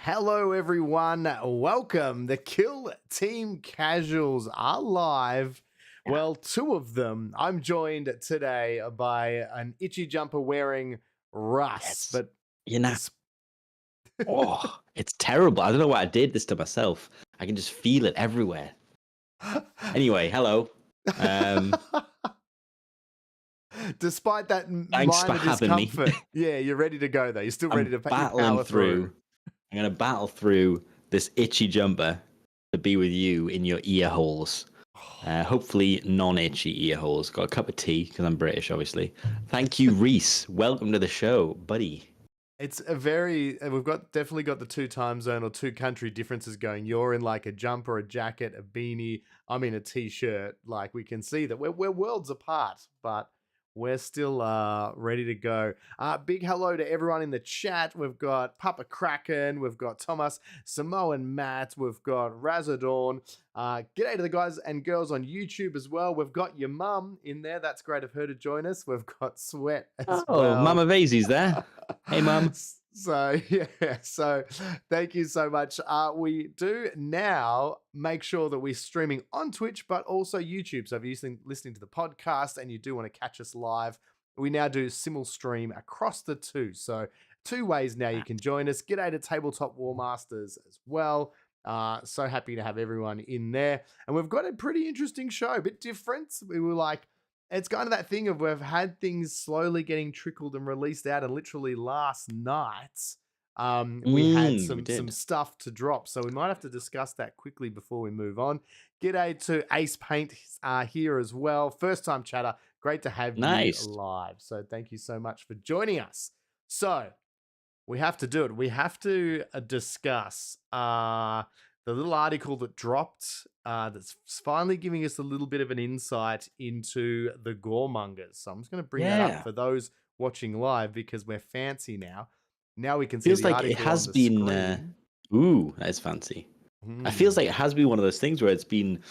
Hello, everyone. Welcome. The Kill Team Casuals are live. Well, two of them. I'm joined today by an itchy jumper wearing Russ. Yes. But You're not. Oh, it's terrible. I don't know what I did this to myself. I can just feel it everywhere. Anyway, hello. Despite that Thanks for minor having me. discomfort, yeah, you're ready to go though. You're still ready to power through. I'm gonna battle through this itchy jumper to be with you in your ear holes. Hopefully non-itchy ear holes. Got a cup of tea because I'm British, obviously. Thank you, Reese. Welcome to the show, buddy. It's we've definitely got the two time zone or two country differences going. You're in like a jumper, a jacket, a beanie. I'm in a t-shirt. Like we can see that we're worlds apart, but we're still ready to go. Big hello to everyone in the chat. We've got Papa Kraken, we've got Thomas, Samoan Matt, we've got Razadorn. G'day to the guys and girls on YouTube as well. We've got your mum in there. That's great of her to join us. We've got Sweat as well. Oh, Mama Vaisy's there. Hey, Mum. So thank you so much. We do now make sure that we're streaming on Twitch, but also YouTube. So if you're listening to the podcast and you do want to catch us live, we now do simul stream across the two. So two ways now you can join us. G'day to Tabletop War Masters as well. So happy to have everyone in there. And we've got a pretty interesting show, a bit different. We were like, it's kind of that thing of we've had things slowly getting trickled and released out, and literally last night we had some stuff to drop. So we might have to discuss that quickly before we move on. G'day to Ace Paint here as well. First time chatter. Great to have you live. So thank you so much for joining us. So we have to do it. We have to discuss the little article that dropped that's finally giving us a little bit of an insight into the Goremongers. So I'm just going to bring that up for those watching live because we're fancy now. Now we can see the article. It has been. Ooh, that is fancy. It feels like it has been one of those things where it's been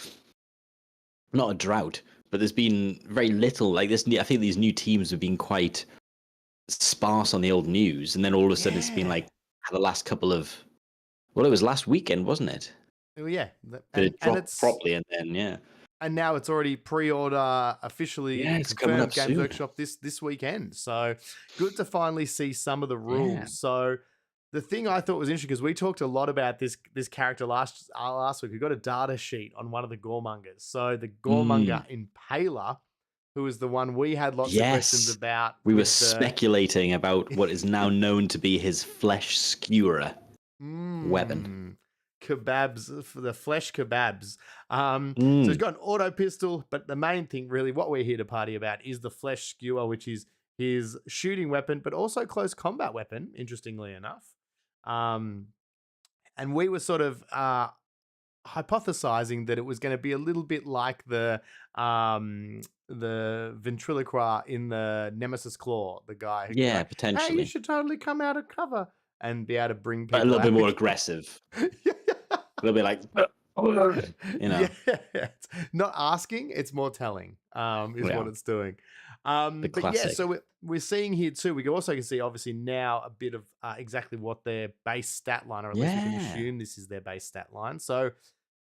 not a drought, but there's been very little. Like this, I think these new teams have been quite sparse on the old news, and then all of a sudden it's been like the last couple of. Well, it was last weekend, wasn't it? Oh, yeah. And it's properly, and then and now it's already pre-order officially confirmed Games Workshop this weekend. So good to finally see some of the rules. Yeah. So the thing I thought was interesting because we talked a lot about this character last week. We got a data sheet on one of the Goremongers. So the Goremonger Impaler, who is the one we had lots of questions about. We were speculating about what is now known to be his flesh skewer weapon. Kebabs, for the flesh kebabs. So he's got an auto pistol, but the main thing really what we're here to party about is the flesh skewer, which is his shooting weapon, but also close combat weapon, interestingly enough. And we were sort of hypothesizing that it was going to be a little bit like the ventriloquist in the Nemesis Claw, the guy who potentially. Hey, you should totally come out of cover and be able to bring people a little bit more aggressive. A little bit like, it's not asking, it's more telling, is what it's doing. But so we're seeing here too, we also can see obviously now a bit of exactly what their base stat line, or at least we can assume this is their base stat line. So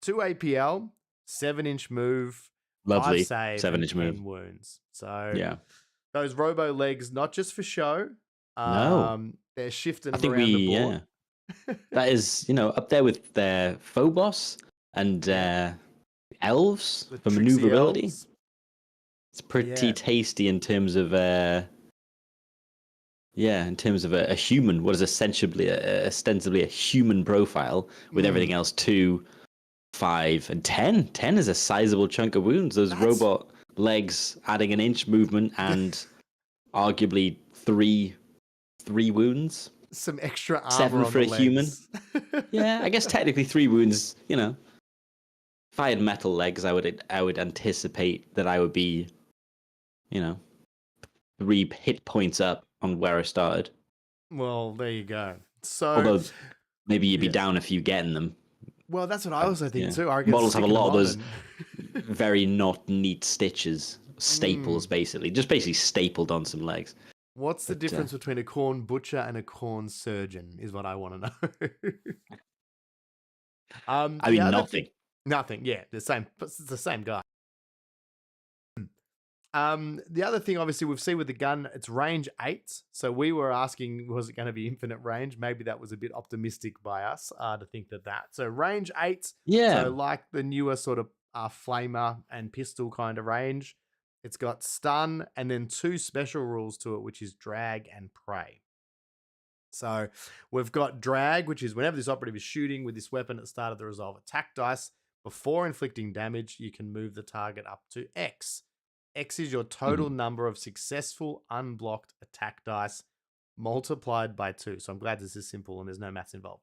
2 APL, 7-inch move, lovely 5 save, 7-inch move, wounds. So those robo legs, not just for show. They're shifting around the board. That is, up there with their Phobos and elves for maneuverability. Elves. It's pretty tasty in terms of a human. What is ostensibly a human profile with everything else 2, 5, and 10. 10 is a sizable chunk of wounds. Those robot legs adding an inch movement and arguably 3 wounds. Some extra armor 7 for a human. Yeah, I guess technically 3 wounds. If I had metal legs, I would anticipate that I would be, 3 hit points up on where I started. Well, there you go. So, although maybe you'd be down if you getting them. Well, that's what I also think too. Models have a lot of those very not neat stitches, staples, basically, just basically stapled on some legs. What's the But, difference between a corn butcher and a corn surgeon is what I want to know. I The mean, other nothing. thing, nothing. Yeah, the same. It's the same guy. The other thing, obviously, we've seen with the gun, it's range 8. So we were asking, was it going to be infinite range? Maybe that was a bit optimistic by us to think that. So range 8. Yeah. So like the newer sort of flamer and pistol kind of range. It's got stun and then 2 special rules to it, which is drag and pray. So we've got drag, which is whenever this operative is shooting with this weapon at the start of the resolve attack dice, before inflicting damage, you can move the target up to X. X is your total number of successful unblocked attack dice multiplied by 2. So I'm glad this is simple and there's no maths involved.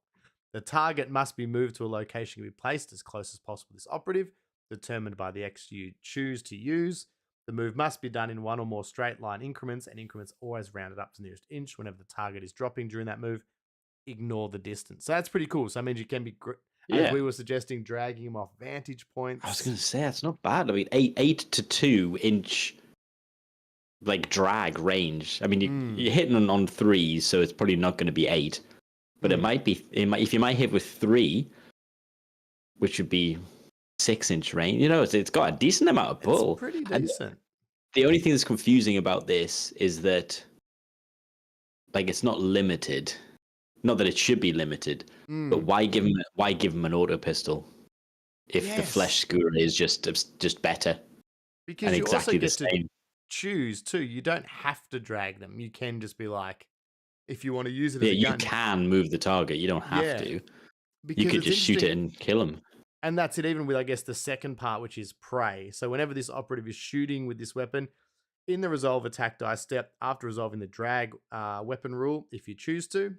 The target must be moved to a location to be placed as close as possible to this operative, determined by the X you choose to use. The move must be done in 1 or more straight line increments, and increments always rounded up to the nearest inch. Whenever the target is dropping during that move, ignore the distance. So that's pretty cool. So that means you can be, as we were suggesting, dragging him off vantage points. I was going to say, that's not bad. I mean, 8 to 2 inch like drag range. I mean, you're hitting on 3s, so it's probably not going to be 8. But it might be, if you might hit with 3, which would be 6-inch range, it's got a decent amount of pull. It's pretty decent. And the only thing that's confusing about this is that, like, it's not limited. Not that it should be limited, but why give him an auto pistol if the flesh skewer is just better? Because and you exactly also the get same. to choose too. You don't have to drag them. You can just be like, if you want to use it as a gun. You can move the target. You don't have to. Because you could just shoot it and kill him. And that's it, even with, I guess, the second part, which is prey. So whenever this operative is shooting with this weapon, in the resolve attack dice step, after resolving the drag weapon rule, if you choose to,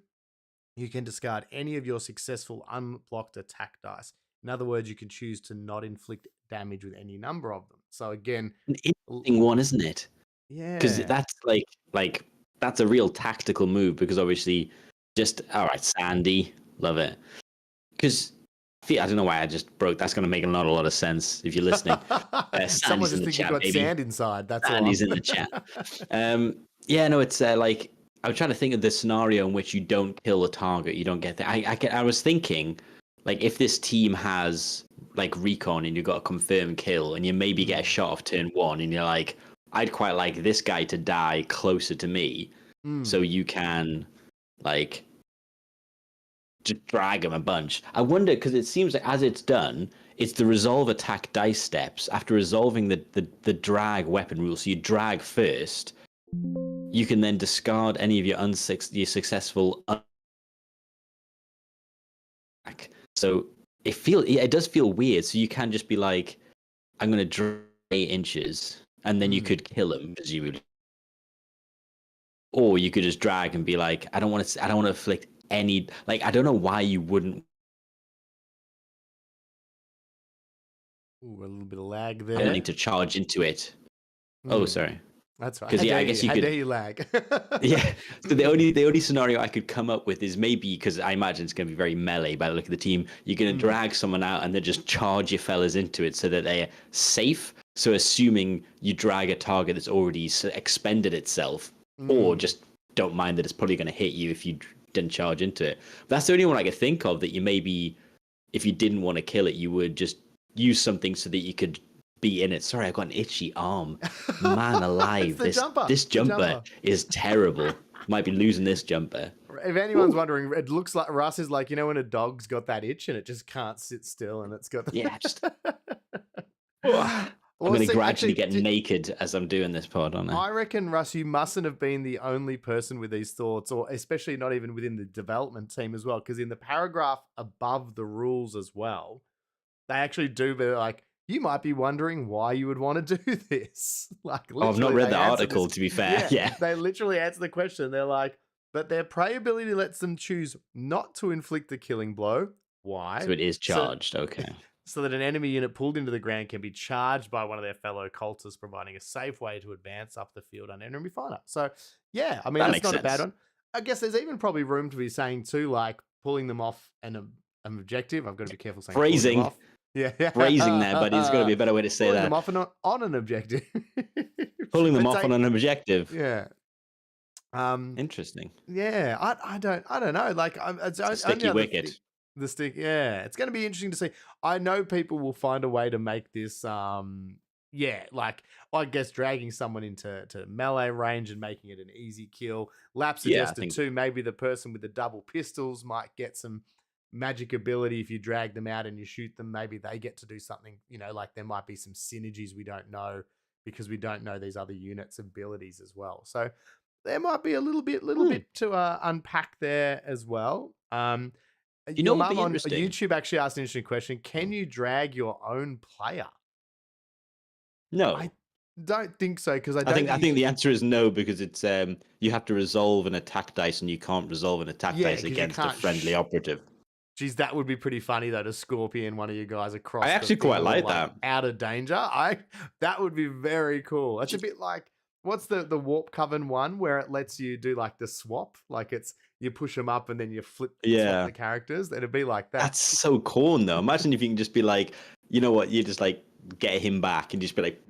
you can discard any of your successful unblocked attack dice. In other words, you can choose to not inflict damage with any number of them. So again, an interesting one, isn't it? Yeah, because that's like that's a real tactical move. Because obviously, just all right, Sandy, love it. Because I don't know why I just broke. That's going to make not a lot of sense if you're listening. Someone just in the think chat, you've got baby. sand inside. That's Sandy's all. in the chat. Yeah, no, it's like I was trying to think of the scenario in which you don't kill a target, you don't get that. I was thinking, like, if this team has like recon and you've got a confirmed kill and you maybe get a shot off turn 1 and you're like, I'd quite like this guy to die closer to me, so you can like just drag him a bunch. I wonder, because it seems like as it's done, it's the resolve attack dice steps after resolving the drag weapon rule. So you drag first. You can then discard any of your successful. So it does feel weird. So you can just be like, I'm going to drag 8 inches, and then you could kill him, presumably. Or you could just drag and be like, I don't want to inflict any. Like, I don't know why you wouldn't. Ooh, a little bit of lag there. Wanting to charge into it. Oh, sorry. That's right. Because I guess you could. How dare you lag? Yeah. So the only scenario I could come up with is maybe, because I imagine it's going to be very melee by the look of the team. You're going to drag someone out and then just charge your fellas into it so that they're safe. So assuming you drag a target that's already expended itself, or just don't mind that it's probably going to hit you if you didn't charge into it. But that's the only one I could think of that you maybe, if you didn't want to kill it, you would just use something so that you could be in it. Sorry, I've got an itchy arm. Man alive. This jumper is terrible. Might be losing this jumper. If anyone's wondering, it looks like Russ is like, when a dog's got that itch and it just can't sit still and it's got the... Yeah, just... I'm going to gradually get naked as I'm doing this pod, aren't I? I reckon, Russ, you mustn't have been the only person with these thoughts, or especially not even within the development team as well, because in the paragraph above the rules as well, they actually do be like, you might be wondering why you would want to do this. Like, I've not read the article, to be fair. Yeah. They literally answer the question. They're like, but their prey ability lets them choose not to inflict a killing blow. Why? So it is charged. Okay. So that an enemy unit pulled into the ground can be charged by one of their fellow cultists, providing a safe way to advance up the field on enemy fire. So, yeah, I mean, that's not a bad one. I guess there's even probably room to be saying, too, like, pulling them off an objective. I've got to be careful saying phrasing. Them off. Yeah. Phrasing there, but there's got to be a better way to say that. Pulling them off on an objective. Pulling them off on an objective. Yeah. Interesting. Yeah, I don't know. Like, it's It's a only sticky other wicket. the stick. Yeah, it's going to be interesting to see. I know people will find a way to make this. Yeah, like I guess dragging someone into melee range and making it an easy kill. Lap Yeah, I suggested think. too. Maybe the person with the double pistols might get some magic ability if you drag them out and you shoot them. Maybe they get to do something. Like there might be some synergies we don't know because we don't know these other units' abilities as well. So there might be a little Hmm. bit to unpack there as well. You know Your what would mum be on interesting? YouTube actually asked an interesting question. Can you drag your own player? I No. don't think so because I I don't think I think think you. the answer is no because it's you have to resolve an attack dice and you can't resolve an attack Yeah, dice because you against a can't. friendly operative. Geez, that would be pretty funny though to scorpion one of you guys I across the actually quite thing all like like that. out of danger. That would be very cool. It's a bit like what's the warp coven one where it lets you do like the swap, like it's you push them up and then you swap Yeah. the characters. It'd be like that. That's so corn though. Imagine if you can just be like, you know what, you just like get him back and just be like,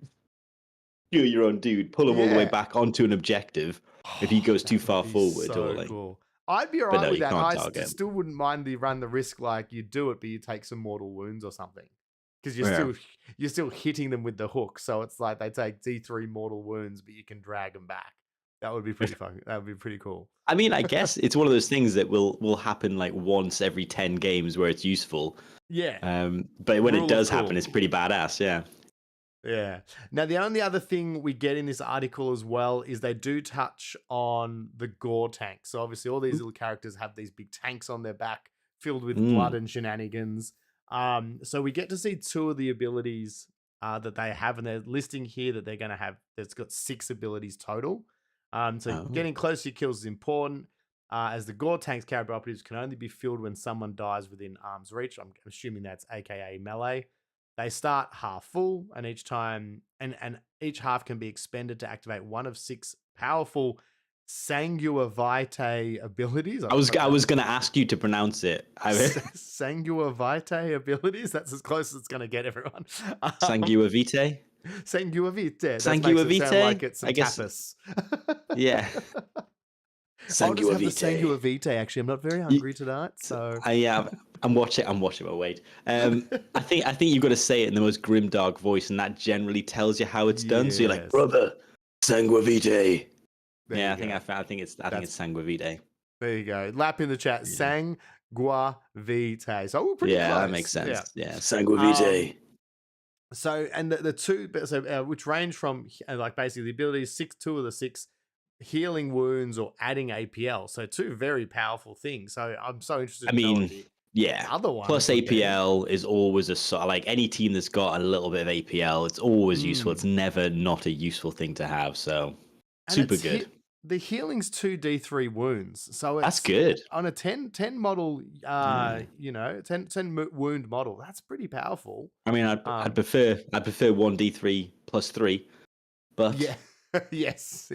you're your own dude, pull him all the way Yeah. back onto an objective if he goes too That would far be forward or so like. cool. I'd be all But right no, with you that. can't I target him. still wouldn't mind the run the risk like you do it, but you take some mortal wounds or something because Yeah. you're still hitting them with the hook. So it's like they take D3 mortal wounds, but you can drag them back. That would be pretty fun. That would be pretty cool. I mean, I guess it's one of those things that will happen like once every 10 games where it's useful. Yeah. But when it Rule of does happen, cool. it's pretty badass. Yeah. Yeah. Now, the only other thing we get in this article as well is they do touch on the Gore tank. So, obviously, all these little characters have these big tanks on their back filled with blood Mm. and shenanigans. So, we get to see two of the abilities that they have, and they're listing here that they're going to have. It's got 6 abilities total. So, Oh. getting close to your kills is important. As the Gore tank's character operatives can only be filled when someone dies within arm's reach. I'm assuming that's AKA melee. They start half full, and each time and each half can be expended to activate one of 6 powerful Sangua Vitae abilities. I was gonna ask you to pronounce it. Sangua Vitae abilities. That's as close as it's going to get, everyone. Sangua Vitae. Sangua Vitae. That Sangua makes it sound like Vitae. it's some I guess. tapas. Yeah. I'll just Sangua have the Vitae. Sangua Vitae. Actually, I'm not very hungry tonight, so I'm watching. But wait. I think you've got to say it in the most grimdark voice, and that generally tells you how it's done. So you're like, Yes. brother, Sangua Vitae. There Yeah, you go. I think it's Sangua Vitae. There you go. Lap in the chat. Yeah. Sangua Vitae. So we're pretty close. That makes sense. Yeah. Yeah, Sangua Vitae. So and the two, which range from like basically the abilities 2 of the 6 healing wounds or adding APL. So 2 very powerful things. So I'm so interested. I to know mean, what the yeah. other one Plus APL is always like any team that's got a little bit of APL, it's always useful. It's never not a useful thing to have. So super good. The healing's 2 D3 wounds. So it's That's good. on a 10 model, 10 wound model. That's pretty powerful. I mean, I'd prefer 1d3 plus 3, but yeah. Yes.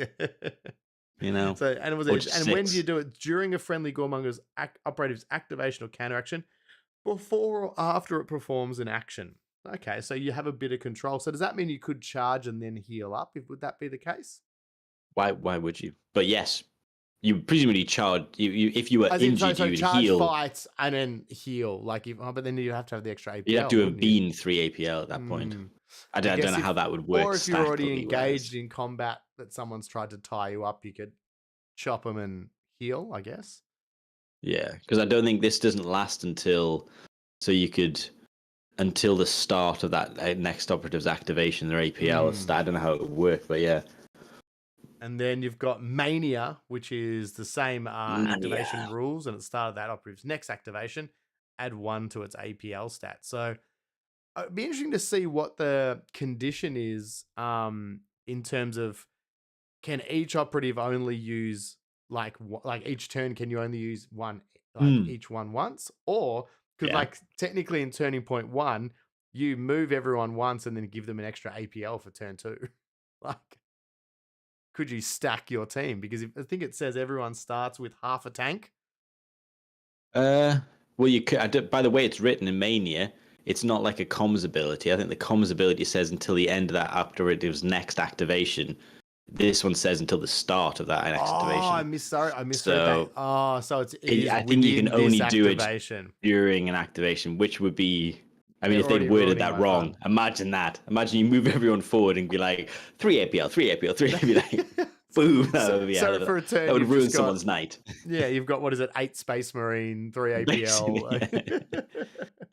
you know. So and when do you do it? During a friendly Goremongers operative's activation or counter action, before or after it performs an action. Okay, so you have a bit of control. So does that mean you could charge and then heal up? Would that be the case? Why would you? But yes, you presumably charge. You if you were injured, you would charge heal. fights and then heal. But then you have to have the extra APL. You'd have to have been 3 APL at that point. I don't know how that would work. Or if you're already engaged in combat that someone's tried to tie you up, you could chop them and heal, I guess. Yeah, because I don't think this doesn't last until the start of that next operative's activation. Their APL. I don't know how it would work, but yeah. And then you've got Mania, which is the same activation rules, and at the start of that operative's next activation, add 1 to its APL stat. So it'd be interesting to see what the condition is in terms of can each operative only use like each turn, can you only use one, each one once? Or because technically in turning point 1, you move everyone once and then give them an extra APL for turn 2. Could you stack your team? Because I think it says everyone starts with half a tank. Well, you could. By the way, it's written in Mania. It's not like a comms ability. I think the comms ability says until the end of that operative's next activation, This one says until the start of that activation. Oh, I misread that. So Oh, so it is I think you can within only this do it activation. during an activation, which would be, I mean, They're if they'd already worded ruining that my wrong, fun. imagine that. Imagine you move everyone forward and be like 3 APL, 3 APL, 3 APL, like boom. That would be So for a turn, that would you've ruin just got, someone's night. yeah, you've got, what is it, 8 Space Marine, 3 Basically, APL. yeah.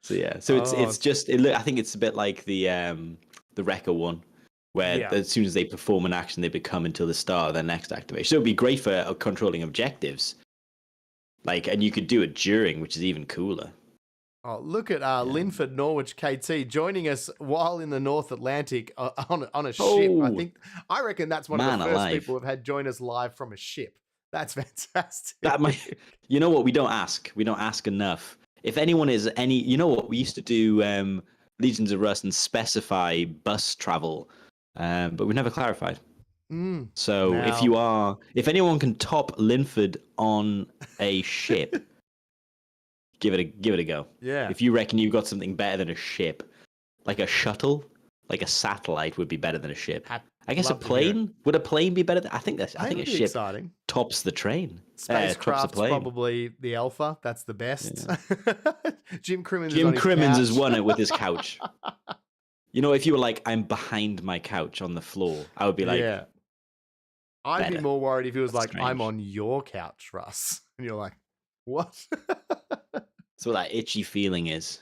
So yeah, so Oh, it's just I think it's a bit like the Wrecker one, where yeah. as soon as they perform an action, they become until the start of their next activation. So it'd be great for controlling objectives, like, and you could do it during, which is even cooler. Oh, look at Linford Norwich KT joining us while in the North Atlantic on a ship. Oh, I reckon that's one man of the first alive. people who've had join us live from a ship. That's fantastic. That might, you know what? We don't ask enough. If anyone is you know what? We used to do Legions of Rust and specify bus travel, but we never clarified. So if anyone can top Linford on a ship, give it a go. Yeah. If you reckon you've got something better than a ship, like a shuttle, like a satellite would be better than a ship. I guess a plane, would a plane be better? I think a ship exciting. tops the train. Spacecraft's probably the alpha. That's the best. Yeah. Jim Crimmins has won it with his couch. You know, if you were like, I'm behind my couch on the floor, I would be like, yeah. I'd be more worried if he was That's like, strange. I'm on your couch, Russ. And you're like, what? That's what that itchy feeling is.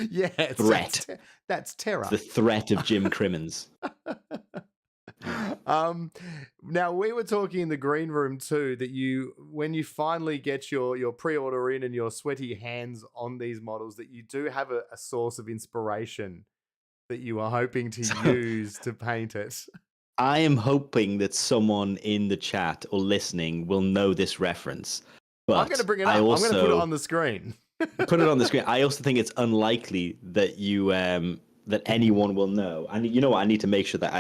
Yeah. Threat. That's terror. It's the threat of Jim Crimmins. Now we were talking in the green room too that when you finally get your pre-order in and your sweaty hands on these models, that you do have a source of inspiration that you are hoping to use to paint it. I am hoping that someone in the chat or listening will know this reference. But I'm going to bring it up. I'm going to put it on the screen. Put it on the screen. I also think it's unlikely that you that anyone will know. And you know what? I need to make sure that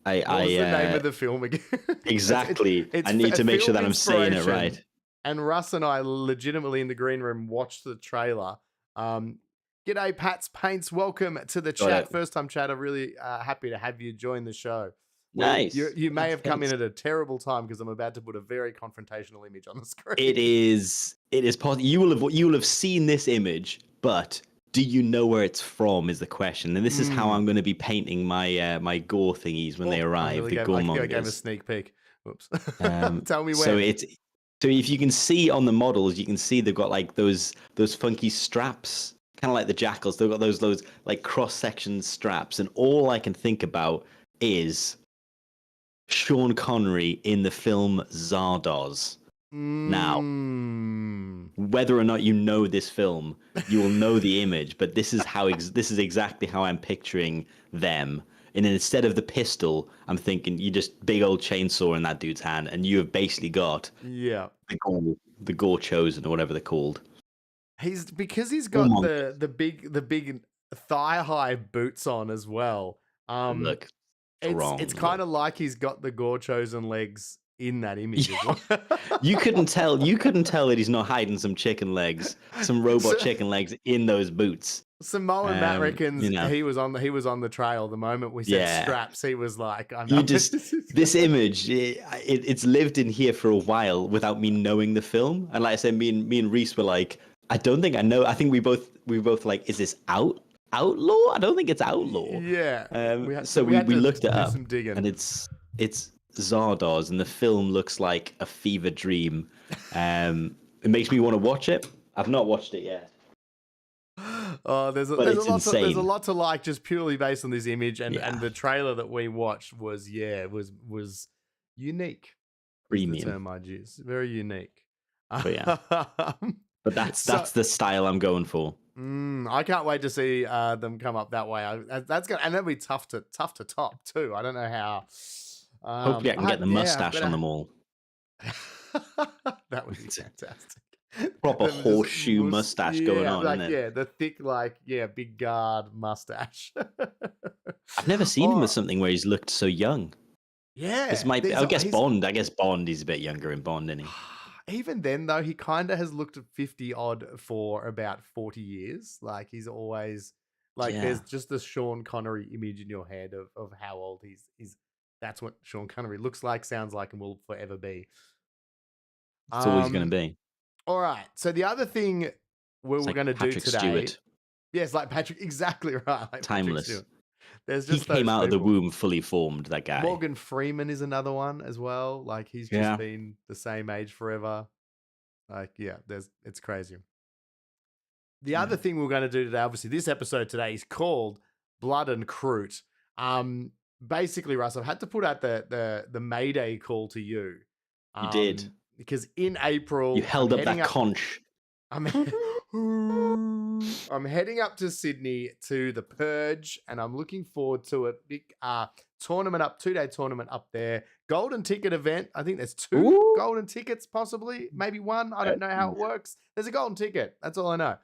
What's the name of the film again? Exactly. I need to make sure that I'm saying it right. And Russ and I legitimately in the green room watched the trailer. G'day, Pat's Paints. Welcome to the chat. First time chatter. Really happy to have you join the show. Nice. You may have come in at a terrible time because I'm about to put a very confrontational image on the screen. It is possible. You will have seen this image, but do you know where it's from is the question. And this is how I'm going to be painting my my Gore thingies when they arrive. The Goremongers. I gave a sneak peek. Oops. Tell me when. So if you can see on the models, you can see they've got like those funky straps, kind of like the jackals. They've got those like cross section straps, and all I can think about is Sean Connery in the film Zardoz. Now, whether or not you know this film, you will know the image. But this is this is exactly how I'm picturing them. And then instead of the pistol, I'm thinking you just big old chainsaw in that dude's hand, and you have basically got the Gore chosen or whatever they're called. He's got the big thigh high boots on as well. Look, it's kind of like he's got the Gore chosen legs in that image as well. You couldn't tell that he's not hiding some chicken legs, some robot chicken legs in those boots. Samoan Matt reckons he was on the trail the moment we said straps. He was like, "I'm not." This image, it's lived in here for a while without me knowing the film. And like I said, me and Reese were like, I don't think I know. I think we both like, is this outlaw? I don't think it's outlaw. Yeah. We looked it up, and it's Zardoz, and the film looks like a fever dream. It makes me want to watch it. I've not watched it yet. Oh, there's a lot to like just purely based on this image, and the trailer that we watched was unique. Premium. The term I'd use. Very unique. But that's the style I'm going for. I can't wait to see them come up that way. And that'll be tough to top too. I don't know how. Hopefully I can get the mustache on them all. That would be fantastic. Proper horseshoe mustache going on, isn't it? Yeah, the thick, big guard mustache. I've never seen him with something where he's looked so young. Yeah. This might be, I guess Bond, he's a bit younger in Bond, isn't he? Even then, though, he kind of has looked 50 odd for about 40 years. Like, he's always, there's just this Sean Connery image in your head of how old he's That's what Sean Connery looks like, sounds like, and will forever be. That's all he's going to be. All right. So the other thing we're Like going to do Patrick today. Stewart. Yes, like Patrick. Exactly right. Like Timeless. There's He just came those out of the people. womb fully formed, that guy. Morgan Freeman is another one as well. Like he's just been the same age forever. Like, yeah, it's crazy. The other thing we're going to do today, obviously, this episode today is called Blood and Kroot. Basically, Russ, I've had to put out the Mayday call to you. You did. Because in April, You held up that conch. I'm heading up to Sydney to the Purge, and I'm looking forward to a big tournament 2-day tournament up there. Golden ticket event. I think there's 2 golden tickets, possibly, maybe 1. I don't know how it works. There's a golden ticket. That's all I know.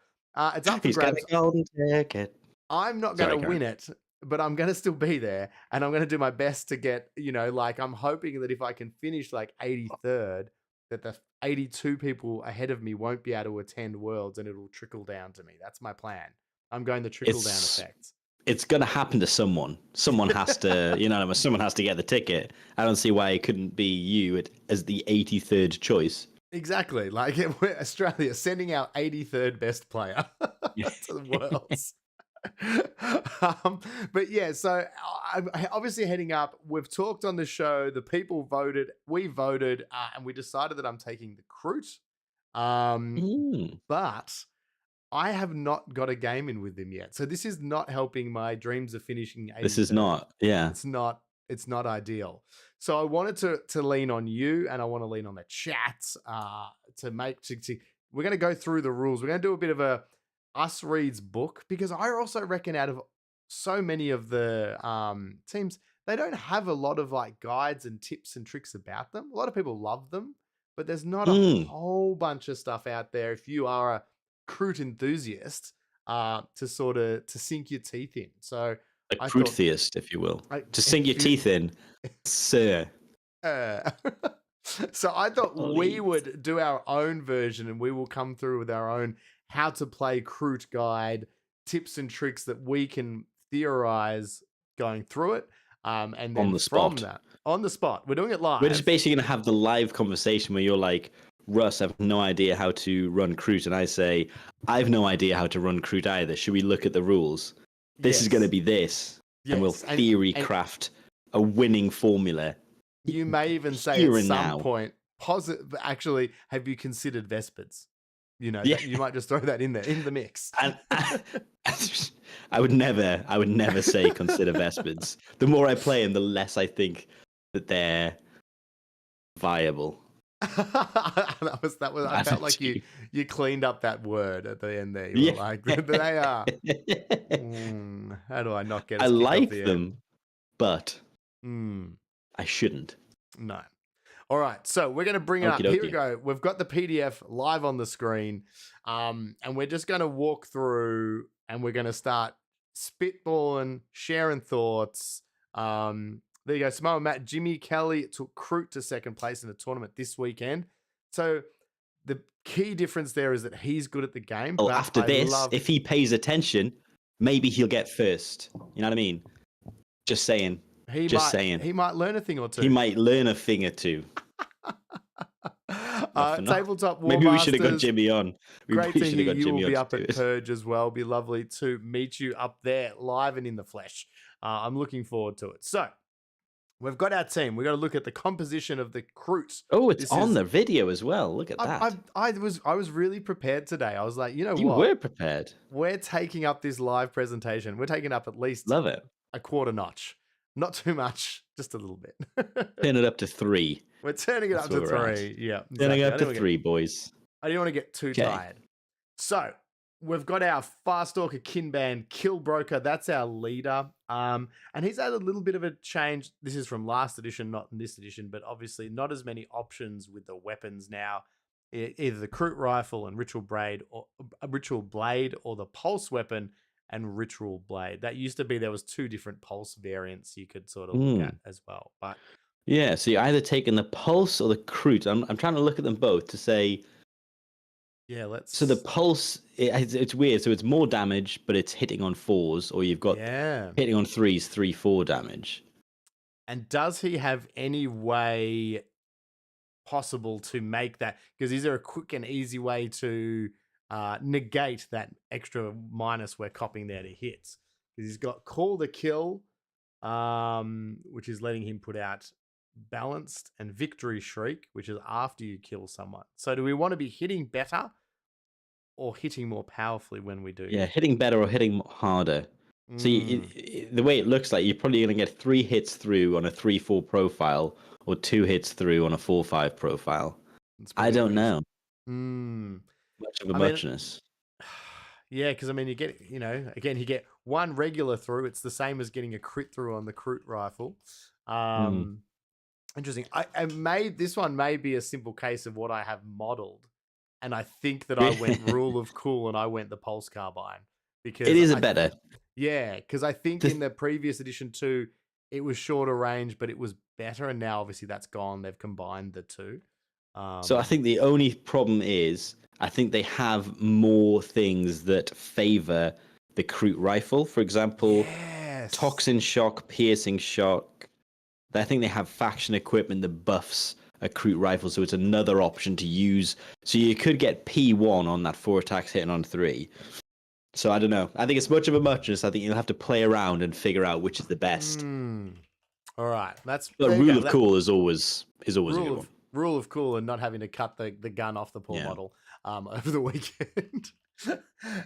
It's up for grabs. He's got a golden ticket. I'm not going to win it, but I'm going to still be there, and I'm going to do my best to get, like, I'm hoping that if I can finish like 83rd, that the 82 people ahead of me won't be able to attend Worlds, and it'll trickle down to me. That's my plan. I'm going the trickle down effect. It's going to happen to someone. Someone has to, someone has to get the ticket. I don't see why it couldn't be you as the 83rd choice. Exactly. Like we're Australia sending our 83rd best player to the Worlds. But yeah, so I'm obviously heading up. We've talked on the show. The people voted. We voted, and we decided that I'm taking the Kroot. But I have not got a game in with them yet. So this is not helping my dreams of finishing 83rd. This is not. Yeah. It's not ideal. So I wanted to lean on you, and I want to lean on the chat to we're going to go through the rules. We're going to do a bit of a us reads book, because I also reckon out of so many of the teams, they don't have a lot of like guides and tips and tricks about them. A lot of people love them, but there's not a whole bunch of stuff out there if you are a Kroot enthusiast to sink your teeth in. So a Kroot theist, if you will, to sink your teeth in, sir. So I thought we would do our own version, and we will come through with our own how to play Kroot guide, tips and tricks that we can theorize going through it. And then on the spot, we're doing it live. We're just basically going to have the live conversation where you're like, Russ, I have no idea how to run Kroot. And I say, I have no idea how to run Kroot either. Should we look at the rules? This is going to be this. Yes. And we'll theory craft a winning formula. You may even say at some point, actually, have you considered Vespers? You might just throw that in there, in the mix. And I would never say consider Vespers. The more I play them, the less I think that they're viable. that was. I felt like you cleaned up that word at the end there. You were like, they are. How do I not get? I like them, but I shouldn't. No. All right, so we're going to bring it up. Here we go. We've got the PDF live on the screen, and we're just going to walk through, and we're going to start spitballing, sharing thoughts. There you go. Samoa Matt, Jimmy Kelly took Kroot to second place in the tournament this weekend. So the key difference there is that he's good at the game. Well, after this, if he pays attention, maybe he'll get first. You know what I mean? Just saying. He might learn a thing or two. He might learn a thing or two. Tabletop War Maybe we should have got Masters. Jimmy on. Great to hear you will be up at Purge as well. Be lovely to meet you up there live and in the flesh. I'm looking forward to it. So we've got our team. We've got to look at the composition of the Kroot. Oh, it's on the video as well. Look at that. I was really prepared today. I was like, you what? You were prepared. We're taking up this live presentation. We're taking up at least love it a quarter notch. Not too much, just a little bit. Turn it up to 3. We're turning it up to 3. Yeah. Exactly. Turning it up to 3, boys. I didn't want to get too tired. So we've got our Farstalker Kinband Kill Broker. That's our leader. And he's had a little bit of a change. This is from last edition, not in this edition, but obviously not as many options with the weapons now. Either the Kroot rifle and Ritual Blade or the Pulse weapon and Ritual Blade. That used to be, there was 2 different Pulse variants you could sort of look at as well. But yeah, so you're either taking the Pulse or the Kroot. I'm trying to look at them both to say. Yeah, let's. So the Pulse, it's weird. So it's more damage, but it's hitting on 4s, or you've got hitting on 3s, 3-4 damage. And does he have any way possible to make that? Because is there a quick and easy way to negate that extra minus we're copying there to hits? Because he's got call to kill, which is letting him put out balanced, and victory shriek, which is after you kill someone. So do we want to be hitting better or hitting more powerfully when we do? Yeah, hitting better or hitting harder. See, the way it looks like, you're probably going to get 3 hits through on a 3-4 profile, or 2 hits through on a 4-5 profile. I don't know. Much of a muchness. Yeah, because I mean, you get, again, you get 1 regular through. It's the same as getting a crit through on the Kroot rifle. Interesting. This one may be a simple case of what I have modeled, and I think that I went rule of cool and I went the pulse carbine, because it is better. Yeah, because I think in the previous edition too, it was shorter range, but it was better, and now obviously that's gone. They've combined the two. So I think the only problem is, I think they have more things that favor the Kroot rifle. For example, toxin shock, piercing shock. I think they have faction equipment that buffs a Kroot rifle, so it's another option to use. So you could get P1 on that 4 attacks hitting on 3. So I don't know. I think it's much of a muchness. I think you'll have to play around and figure out which is the best. All right, but rule of cool is always a good one. Rule of cool, and not having to cut the gun off the poor model over the weekend.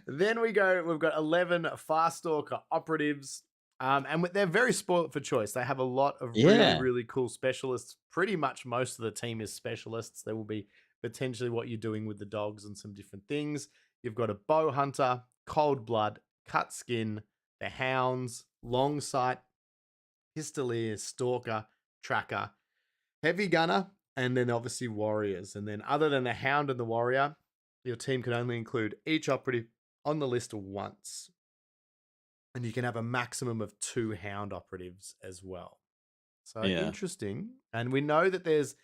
Then we've got 11 Farstalker operatives. And they're very spoiled for choice. They have a lot of really, really cool specialists. Pretty much most of the team is specialists. There will be potentially what you're doing with the dogs and some different things. You've got a bow hunter, cold blood, cut skin, the hounds, long sight, pistolier, stalker, tracker, heavy gunner, and then obviously warriors. And then other than the hound and the warrior, your team can only include each operative on the list once. And you can have a maximum of 2 hound operatives as well. So interesting. And we know that there's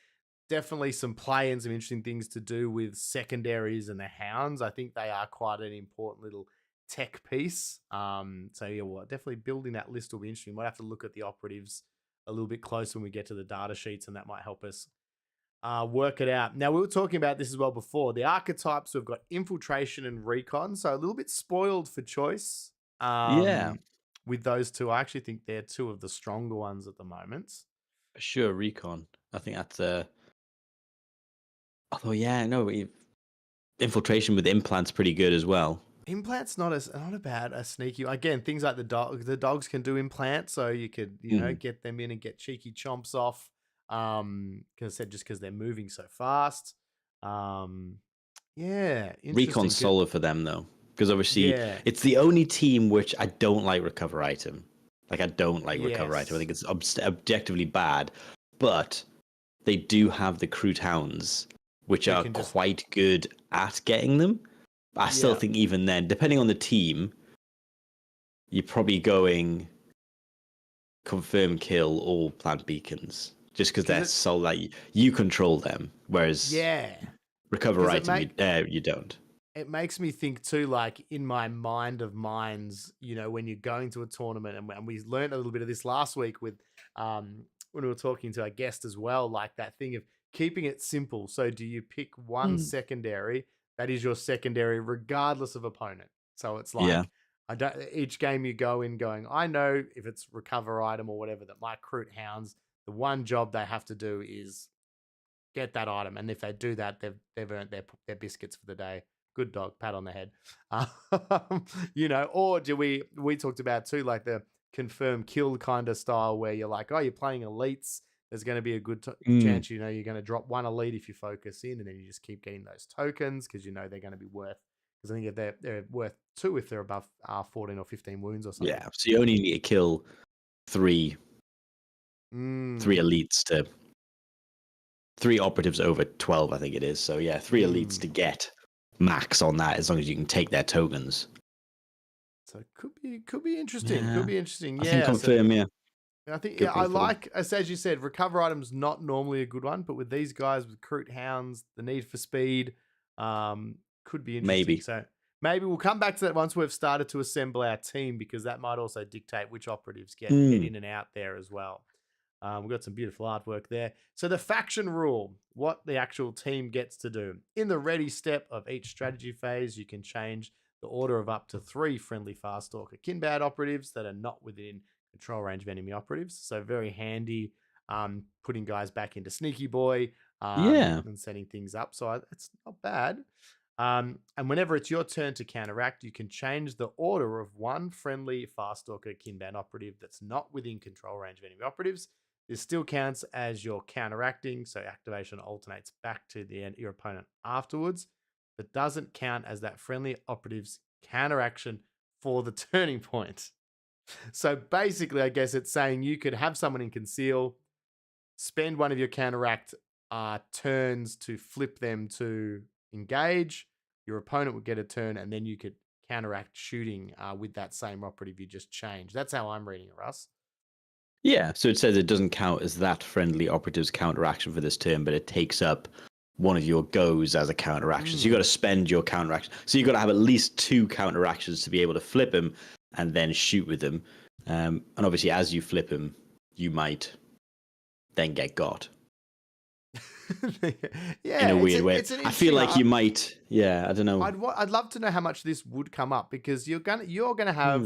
definitely some play and some interesting things to do with secondaries and the hounds. I think they are quite an important little tech piece. So yeah, well, definitely building that list will be interesting. We'll have to look at the operatives a little bit closer when we get to the data sheets, and that might help us work it out. Now, we were talking about this as well before. The archetypes, we've got infiltration and recon. So a little bit spoiled for choice. With those two, I actually think they're 2 of the stronger ones at the moment. Sure, recon. I think that's infiltration with implants pretty good as well. Implants not a bad sneaky. Again, things like the dogs can do implants, so you could get them in and get cheeky chomps off. Because they're moving so fast. Recon's solid for them though. Because obviously, it's the only team which I don't like recover item. Like, I don't like recover item. I think it's objectively bad. But they do have the Kroot hounds, which are quite good at getting them. I still think even then, depending on the team, you're probably going confirm kill or plant beacons. Just because they're so like you control them. Whereas recover item, you don't. It makes me think too, like in my mind of minds, when you're going to a tournament, and we learned a little bit of this last week with when we were talking to our guest as well, like that thing of keeping it simple. So do you pick one secondary that is your secondary regardless of opponent? So it's like each game you go in going, I know if it's recover item or whatever, that my Kroot hounds, the one job they have to do is get that item, and if they do that, they've earned their biscuits for the day. Good dog, pat on the head. Or do we talked about too, like the confirm kill kind of style, where you're like, oh, you're playing elites. There's going to be a good chance, you're going to drop 1 elite if you focus in, and then you just keep getting those tokens because they're going to be worth. Because I think they're worth 2 if they're above 14 or 15 wounds or something. Yeah, so you only need to kill 3 elites to 3 operatives over 12, I think it is. So 3 elites to get max on that, as long as you can take their tokens. So it could be interesting. Could be interesting. I think confirm, I think I like, as you said, recover items not normally a good one, but with these guys with Kroot hounds, the need for speed could be interesting. Maybe. So maybe we'll come back to that once we've started to assemble our team, because that might also dictate which operatives get in and out there as well. We've got some beautiful artwork there. So the faction rule, what the actual team gets to do. In the ready step of each strategy phase, you can change the order of up to 3 friendly Farstalker Kinband operatives that are not within control range of enemy operatives. So very handy, putting guys back into Sneaky Boy Yeah. and setting things up. So it's not bad. And whenever it's your turn to counteract, you can change the order of 1 friendly Farstalker Kinband operative that's not within control range of enemy operatives. This still counts as your counteracting, so activation alternates back to your opponent afterwards, but doesn't count as that friendly operative's counteraction for the turning point. So basically, I guess it's saying you could have someone in conceal, spend one of your counteract turns to flip them to engage. Your opponent would get a turn, and then you could counteract shooting with that same operative you just changed. That's how I'm reading it, Russ. Yeah, so it says it doesn't count as that friendly operative's counteraction for this turn, but it takes up one of your goes as a counteraction. So you got to spend your counteraction. So you got to have at least 2 counteractions to be able to flip him and then shoot with him. And obviously, as you flip him, you might then get got. Yeah, in a weird way. I feel like you might. Yeah, I don't know. I'd love to know how much this would come up, because you're gonna have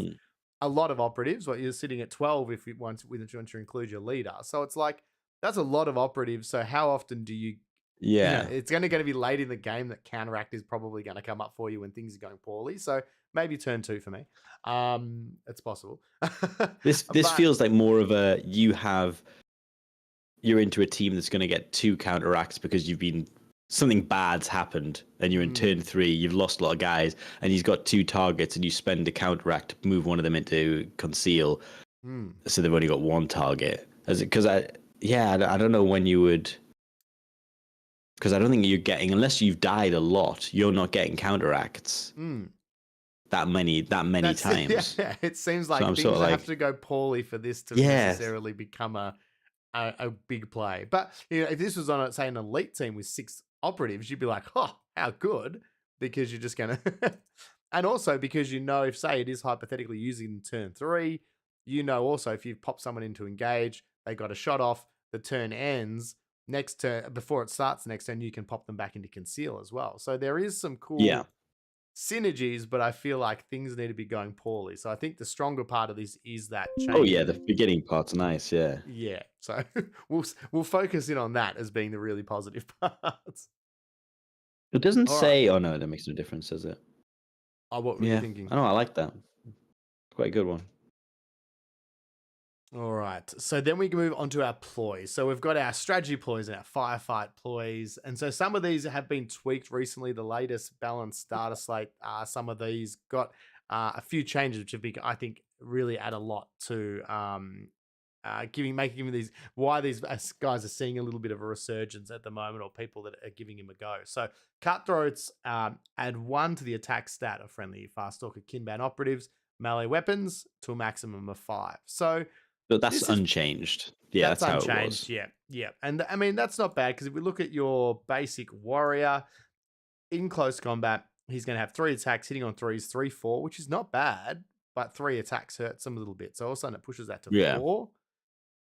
a lot of operatives. Well, you're sitting at 12 if you want to include your leader. So it's like that's a lot of operatives. So how often do you? Yeah, It's going to be late in the game that counteract is probably going to come up for you when things are going poorly. So maybe turn 2 for me. It's possible. This feels like more of a you're into a team that's going to get 2 counteracts because something bad's happened and you're in turn 3, you've lost a lot of guys, and he's got 2 targets, and you spend a counteract to move one of them into conceal, so they've only got 1 target. Because I don't know when you would, because I don't think you're getting, unless you've died a lot, you're not getting counteracts that many times. Yeah, it seems like things have to go poorly for this to necessarily become a big play. But if this was on, say, an elite team with 6 operatives, you'd be like, oh, how good, because you're just gonna and also because if, say, it is hypothetically using turn 3, also if you pop someone into engage, they got a shot off, the turn ends, next turn, before it starts the next turn, you can pop them back into conceal as well. So there is some cool synergies, but I feel like things need to be going poorly. So I think the stronger part of this is that change. Oh yeah, the beginning part's nice. Yeah. So we'll focus in on that as being the really positive parts. It doesn't say. Oh no, that makes no difference, does it? Oh, what were you thinking? I know. I like that. Quite a good one. All right. So then we can move on to our ploys. So we've got our strategy ploys and our firefight ploys. And so some of these have been tweaked recently. The latest balanced starter slate, some of these got a few changes, which have been, I think, really add a lot to making these, why these guys are seeing a little bit of a resurgence at the moment, or people that are giving him a go. So cutthroats add 1 to the attack stat of friendly Farstalker Kinband operatives, melee weapons to a maximum of 5. So that's unchanged. Yeah, that's how unchanged. It was. Yeah. And I mean, that's not bad, because if we look at your basic warrior in close combat, he's going to have 3 attacks, hitting on 3s, 3-4, which is not bad, but 3 attacks hurts him a little bit. So all of a sudden it pushes that to 4.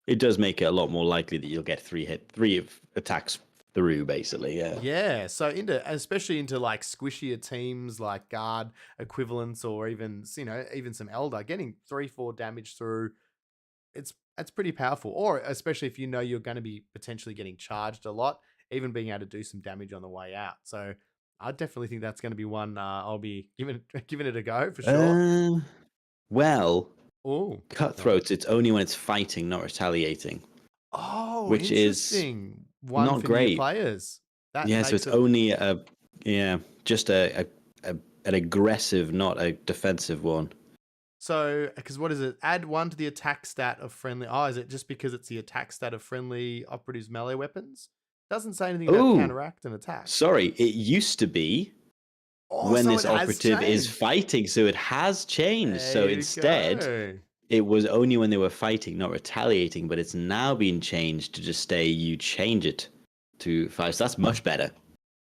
It does make it a lot more likely that you'll get 3 attacks through, basically. Yeah. So especially into like squishier teams like guard equivalents, or even some elder, getting 3-4 damage through, it's pretty powerful. Or especially if you're going to be potentially getting charged a lot, even being able to do some damage on the way out. So I definitely think that's going to be one I'll be giving it a go for sure. Cutthroats, it's only when it's fighting, not retaliating. Oh, which interesting. is one not for great. New players. So it's only just an aggressive, not a defensive one. So, because what is it? Add 1 to the attack stat of friendly. Oh, is it just because it's the attack stat of friendly operatives melee weapons? Doesn't say anything about counteract and attack. Sorry, it used to be when this operative is fighting, so it has changed. So instead, it was only when they were fighting, not retaliating, but it's now been changed to just stay, you change it to 5. So that's much better.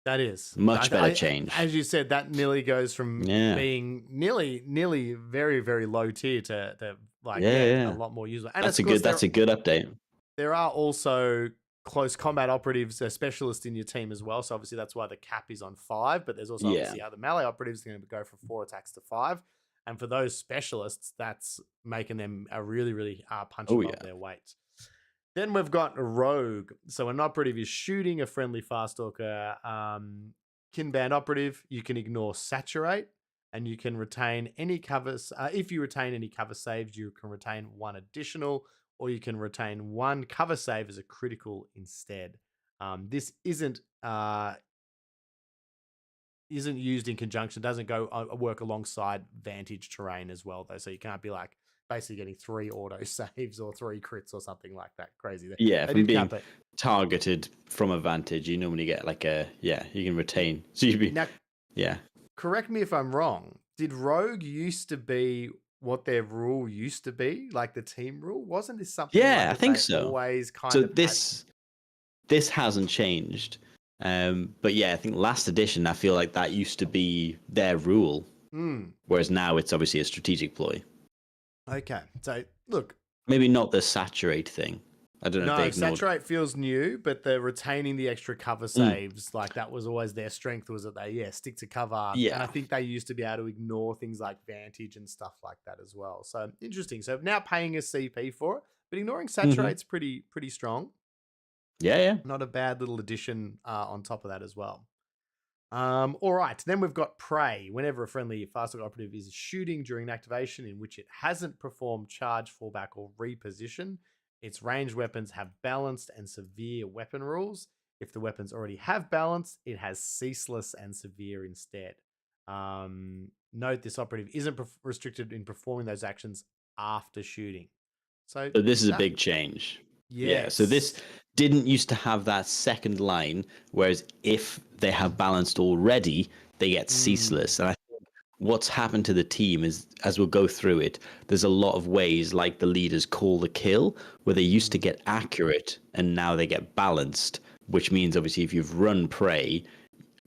That is much better change. As you said, that nearly goes from being nearly very, very low tier to like a lot more usable. And that's a good update. There are also close combat operatives, a specialist in your team as well. So obviously that's why the cap is on 5. But there's also Yeah. obviously other melee operatives going to go from 4 attacks to 5. And for those specialists, that's making them a really, really punch above their weight. Then we've got Rogue. So an operative is shooting a friendly Farstalker Kinband operative. You can ignore Saturate, and you can retain any covers. If you retain any cover saves, you can retain 1 additional, or you can retain 1 cover save as a critical instead. This isn't used in conjunction. Doesn't go work alongside Vantage terrain as well, though. So you can't be like basically getting 3 auto saves or 3 crits or something like that. Crazy. Yeah, from being targeted from a Vantage, you normally get like you can retain. So you'd be now. Yeah. Correct me if I'm wrong. Did Rogue used to be what their rule used to be, like the team rule? Wasn't this something? Yeah, like I think so. Always kind so of. This hasn't changed. But yeah, I think last edition, I feel like that used to be their rule. Whereas now it's obviously a strategic ploy. Okay. So look. Maybe not the saturate thing. I don't know. No, saturate feels new, but the retaining the extra cover saves, like that was always their strength, was that they stick to cover. Yeah. And I think they used to be able to ignore things like Vantage and stuff like that as well. So interesting. So now paying a CP for it, but ignoring saturate's pretty strong. Yeah. Not a bad little addition on top of that as well. All right. Then we've got Prey. Whenever a friendly Farstalker operative is shooting during an activation in which it hasn't performed charge, fallback, or reposition, its ranged weapons have balanced and severe weapon rules. If the weapons already have balanced, it has ceaseless and severe instead. Note this operative isn't restricted in performing those actions after shooting. So this is a big change. Yes. Yeah. So this didn't used to have that second line, whereas if they have balanced already, they get ceaseless. And I think what's happened to the team is, as we'll go through it, there's a lot of ways, like the leaders call the kill, where they used to get accurate and now they get balanced, which means obviously if you've run Prey,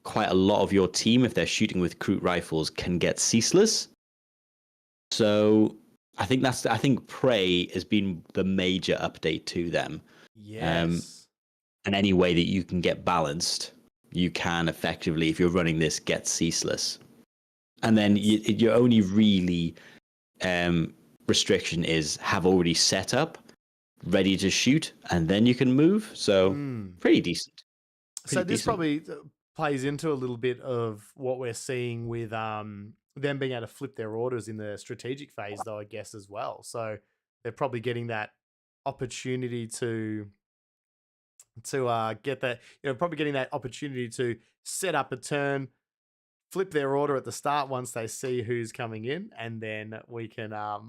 quite a lot of your team, if they're shooting with Kroot rifles, can get ceaseless. So I think Prey has been the major update to them. Yes. And any way that you can get balanced, you can effectively, if you're running this, get ceaseless. And then your only really restriction is have already set up, ready to shoot, and then you can move. So pretty decent. So this probably plays into a little bit of what we're seeing with them being able to flip their orders in the strategic phase, though, I guess, as well. So they're probably getting that opportunity to get that, probably getting that opportunity to set up a turn, flip their order at the start once they see who's coming in, and then we can now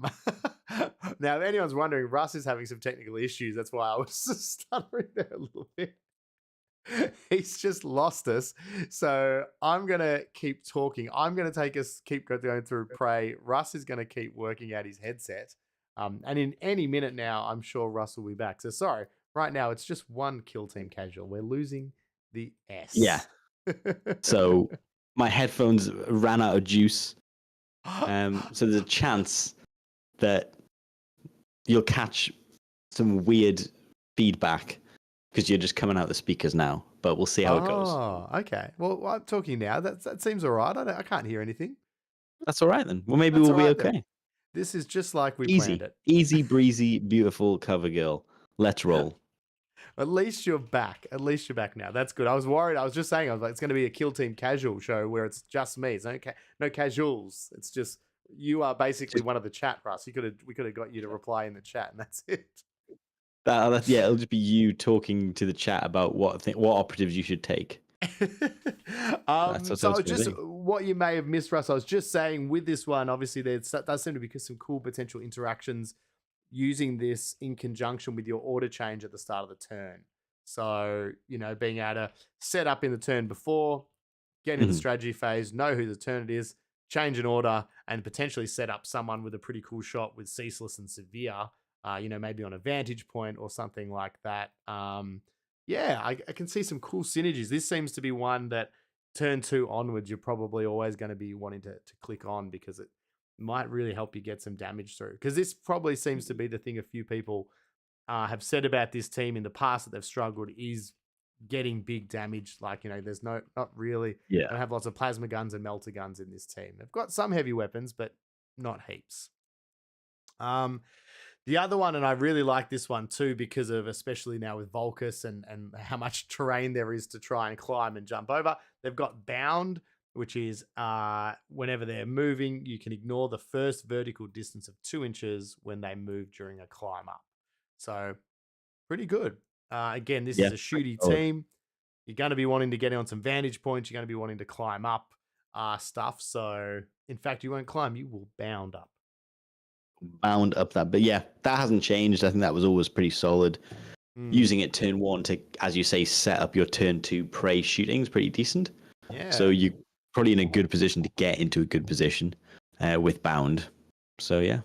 if anyone's wondering, Russ is having some technical issues. That's why I was stuttering there a little bit. He's just lost us. So I'm going to keep talking. I'm going to keep going through Prey. Russ is going to keep working out his headset. And in any minute now, I'm sure Russ will be back. So sorry, right now it's just 1 kill team casual. We're losing the S. Yeah. So my headphones ran out of juice. So there's a chance that you'll catch some weird feedback because you're just coming out the speakers now, but we'll see how it goes. Oh, okay. Well, I'm talking now. That seems all right. I can't hear anything. That's all right then. Well, maybe we'll be okay. Then. This is just like we Easy, planned it. Easy breezy, beautiful cover girl. Let's roll. At least you're back. At least you're back now. That's good. I was worried. I was just saying, I was like, it's going to be a kill team casual show where it's just me. It's no casuals. It's just you are basically one of the chat, Russ. We could have got you to reply in the chat, and that's it. Yeah, it'll just be you talking to the chat about what operatives you should take. So just what you may have missed, Russ, I was just saying with this one, obviously there does seem to be some cool potential interactions using this in conjunction with your order change at the start of the turn. So, being able to set up in the turn before, get into the strategy phase, know who the turn it is, change an order, and potentially set up someone with a pretty cool shot with ceaseless and severe, maybe on a vantage point or something like that. I can see some cool synergies. This seems to be one that turn 2 onwards, you're probably always going to be wanting to click on because it might really help you get some damage through. Because this probably seems to be the thing a few people have said about this team in the past that they've struggled is getting big damage. Like, there's not really, Yeah. don't have lots of plasma guns and melter guns in this team. They've got some heavy weapons, but not heaps. The other one, and I really like this one too, because of especially now with Volcus and how much terrain there is to try and climb and jump over. They've got Bound, which is whenever they're moving, you can ignore the first vertical distance of 2 inches when they move during a climb up. So pretty good. Again, this is a shooty team. You're going to be wanting to get on some vantage points. You're going to be wanting to climb up stuff. So in fact, you won't climb, you will bound up. Bound up that, but yeah, that hasn't changed. I think that was always pretty solid. Using it turn 1 to, as you say, set up your turn 2 prey shooting is pretty decent. Yeah. So you're probably in a good position to get into a good position with Bound. So yeah,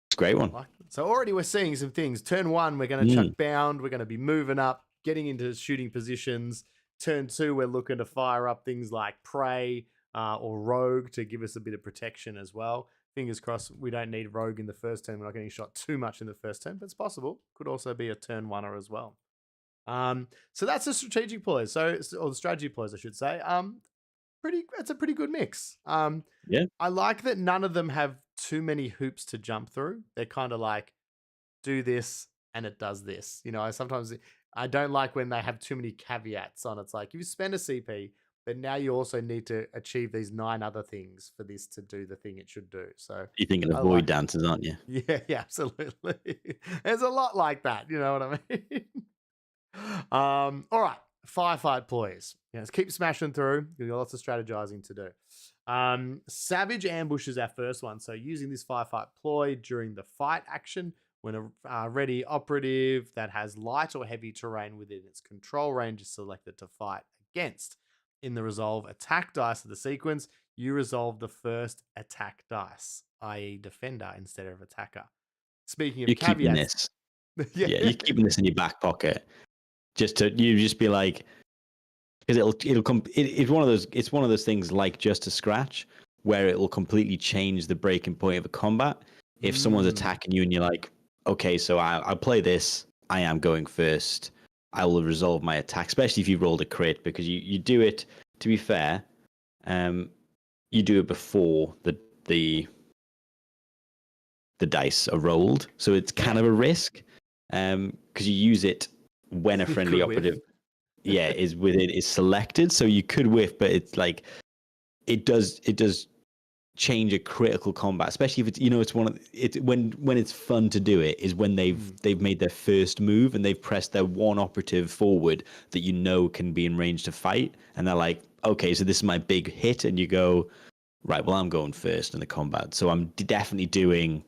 it's a great one. So already we're seeing some things. Turn 1, we're going to chuck Bound. We're going to be moving up, getting into shooting positions. Turn 2, we're looking to fire up things like Prey or Rogue to give us a bit of protection as well. Fingers crossed we don't need Rogue in the first turn. We're not getting shot too much in the first turn, but it's possible. Could also be a turn 1er as well. So that's the strategic ploys. Or the strategy ploys, I should say. It's a pretty good mix. Yeah. I like that none of them have too many hoops to jump through. They're kind of like, do this and it does this. Sometimes I don't like when they have too many caveats on. It's like, you spend a CP, but now you also need to achieve these 9 other things for this to do the thing it should do. So you're thinking of void dances, aren't you? Yeah, absolutely. There's a lot like that. You know what I mean? All right. Firefight ploys. Let's keep smashing through. We've got lots of strategizing to do. Savage ambush is our first one. So using this firefight ploy during the fight action, when a ready operative that has light or heavy terrain within its control range is selected to fight against. In the resolve attack dice of the sequence, you resolve the first attack dice, i.e. defender instead of attacker. Speaking of caveats, you're keeping this in your back pocket. Just be like, because it'll come. It's one of those things like Just a Scratch, where it will completely change the breaking point of a combat. If someone's attacking you and you're like, okay, so I'll play this. I am going first. I will resolve my attack, especially if you rolled a crit, because you do it. To be fair, you do it before the dice are rolled, so it's kind of a risk, because you use it when a friendly operative, is selected. So you could whiff, but it's like it does change a critical combat, especially if it's when it's fun to do it is when they've made their first move and they've pressed their one operative forward that can be in range to fight, and they're like, okay, so this is my big hit, and you go, right, well, I'm going first in the combat, so I'm definitely doing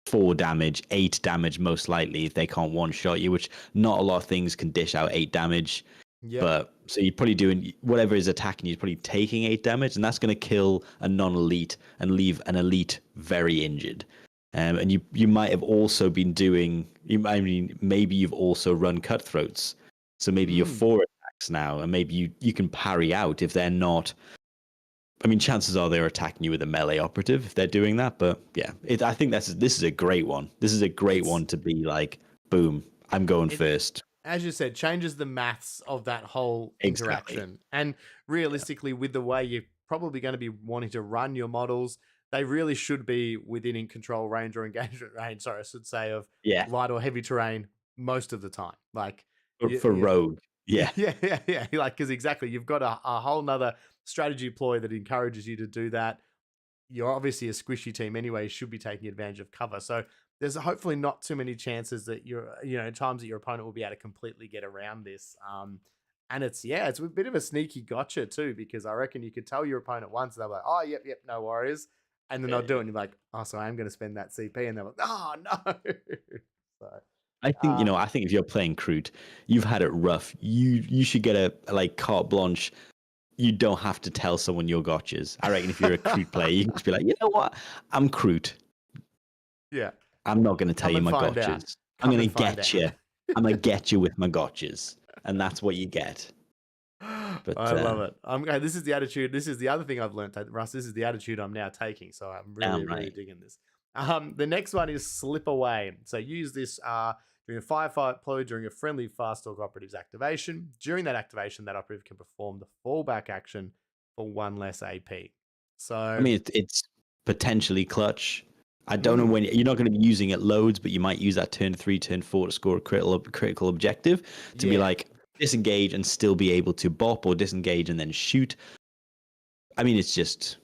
4 damage, 8 damage most likely if they can't one shot you, which not a lot of things can dish out 8 damage. Yep. But so you're probably doing whatever is attacking you, probably taking 8 damage, and that's going to kill a non-elite and leave an elite very injured. And you might have also been doing. Maybe you've also run cutthroats, so maybe you're 4 attacks now, and maybe you can parry out if they're not. I mean, chances are they're attacking you with a melee operative if they're doing that. But yeah, I think this is a great one. This is a great one to be like, boom, I'm going first. As you said, changes the maths of that whole interaction. Exactly. And realistically, with the way you're probably going to be wanting to run your models, they really should be within in control range or engagement range, sorry, I should say, of light or heavy terrain most of the time. Like for rogue. Yeah. Yeah. Like, because exactly, you've got a whole nother strategy ploy that encourages you to do that. You're obviously a squishy team anyway, should be taking advantage of cover. So there's hopefully not too many chances that times that your opponent will be able to completely get around this. And it's a bit of a sneaky gotcha too, because I reckon you could tell your opponent once, they're like, oh, yep, no worries. And then they'll do it and you're like, oh, so I am going to spend that CP. And they're like, oh, no. So I think, I think if you're playing Kroot, you've had it rough. You should get a carte blanche. You don't have to tell someone your gotchas. I reckon if you're a Kroot player, you can just be like, you know what? I'm Kroot. Yeah. I'm not going to tell you my gotchas. I'm going to get you. I'm going to get you with my gotchas. And that's what you get. But I love it. This is the attitude. This is the other thing I've learned, Russ. This is the attitude I'm now taking. So I'm really digging this. The next one is slip away. So use this during a firefight ploy during a friendly Farstalker operative's activation. During that activation, that operative can perform the fallback action for 1 less AP. So I mean, it's potentially clutch. I don't know when you're not going to be using it loads, but you might use that turn 3, turn 4 to score a critical objective to be like disengage and still be able to bop, or disengage and then shoot. I mean, it's just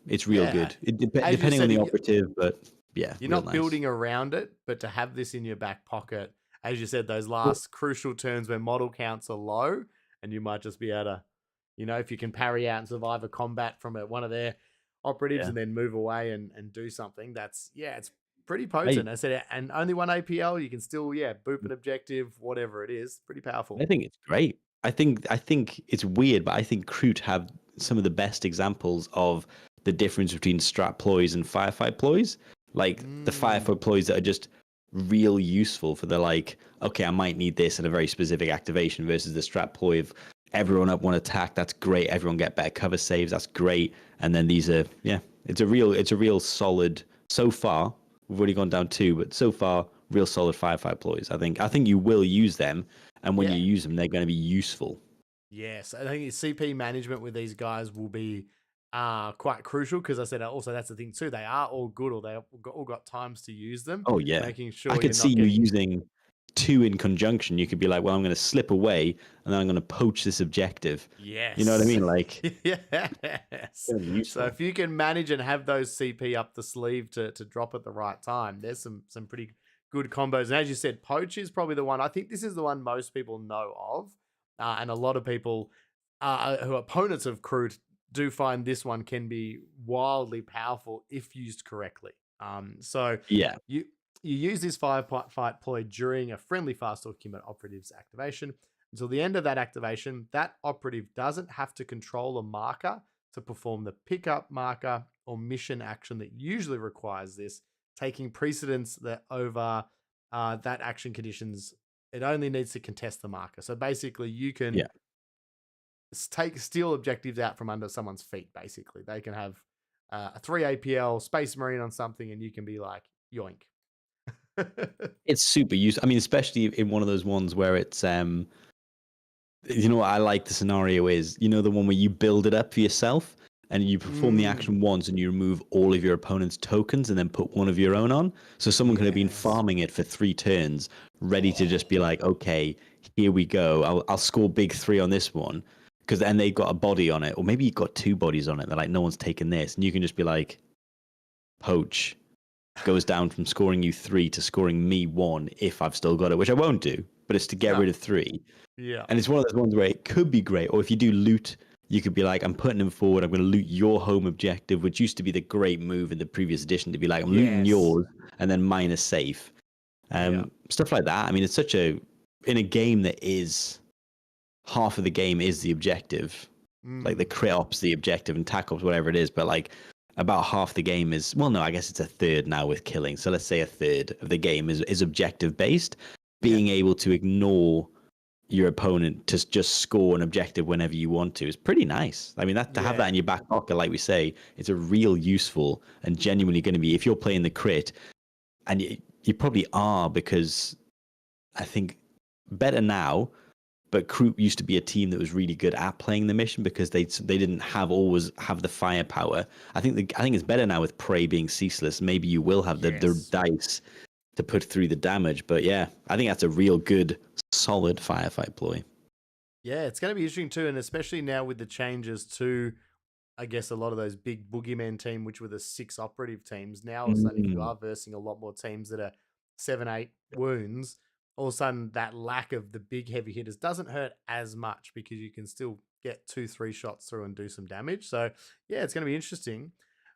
it's real good. Depending on the operative, but yeah, you're not building around it, but to have this in your back pocket, as you said, those last crucial turns where model counts are low, and you might just be able to, if you can parry out and survive a combat from one of their operatives and then move away and do something, it's pretty potent. I said, and only 1 APL, you can still boop an objective, whatever it is. Pretty powerful. I think it's great. I think it's weird, but I think Kroot have some of the best examples of the difference between strat ploys and firefight ploys. Like the firefight ploys that are just real useful for the okay, I might need this in a very specific activation, versus the strat ploy of everyone up one attack. That's great. Everyone get better cover saves. That's great. And then these are it's a real solid. So far, we've already gone down 2, but so far, real solid firefight ploys. I think you will use them, and when you use them, they're going to be useful. Yes, I think CP management with these guys will be quite crucial, because I said also that's the thing too. They are all good, or they've all got times to use them. Oh yeah, making sure I could see you using 2 in conjunction. You could be like, well, I'm going to slip away, and then I'm going to poach this objective. Yes, you know what I mean. Like yes. So if you can manage and have those CP up the sleeve to drop at the right time, there's some pretty good combos. And as you said, poach is probably the one. I think this is the one most people know of, and a lot of people who are opponents of Kroot do find this one can be wildly powerful if used correctly. So you use this firefight ploy during a friendly Farstalker Kinband operative's activation. Until the end of that activation, that operative doesn't have to control a marker to perform the pickup marker or mission action that usually requires this, taking precedence over that action conditions. It only needs to contest the marker. So basically, you can steal objectives out from under someone's feet. Basically, they can have a 3 APL Space Marine on something, and you can be like, yoink. It's super useful. I mean, especially in one of those ones where it's what I like the scenario is, the one where you build it up for yourself and you perform the action once and you remove all of your opponent's tokens and then put one of your own on. So someone could have been farming it for 3 turns, ready to just be like, okay, here we go. I'll score big 3 on this one, because then they've got a body on it, or maybe you've got 2 bodies on it. They're like, no one's taken this, and you can just be like, poach. Goes down from scoring you 3 to scoring me 1 if I've still got it, which I won't do, but it's to get rid of 3. Yeah. And it's one of those ones where it could be great. Or if you do loot, you could be like, I'm putting him forward, I'm going to loot your home objective, which used to be the great move in the previous edition, to be like, I'm looting yours, and then mine is safe. Stuff like that. I mean, it's such in a game that is, half of the game is the objective. Like the crit ops, the objective, and tac ops, whatever it is, but like, about half the game is, well, no, I guess it's a third now with killing. So let's say a third of the game is objective based. Being able to ignore your opponent to just score an objective whenever you want to is pretty nice. I mean, to have that in your back pocket, like we say, it's a real useful and genuinely going to be, if you're playing the crit, and you probably are, because I think better now, but Kroot used to be a team that was really good at playing the mission because they didn't always have the firepower. I think it's better now with Prey being ceaseless. Maybe you will have the dice to put through the damage. But yeah, I think that's a real good, solid firefight ploy. Yeah, it's going to be interesting too, and especially now with the changes to, I guess, a lot of those big boogeyman team, which were the 6 operative teams. Now, all of a sudden, if you are versing a lot more teams that are 7, 8 wounds, all of a sudden that lack of the big heavy hitters doesn't hurt as much, because you can still get 2, 3 shots through and do some damage. So yeah, it's going to be interesting.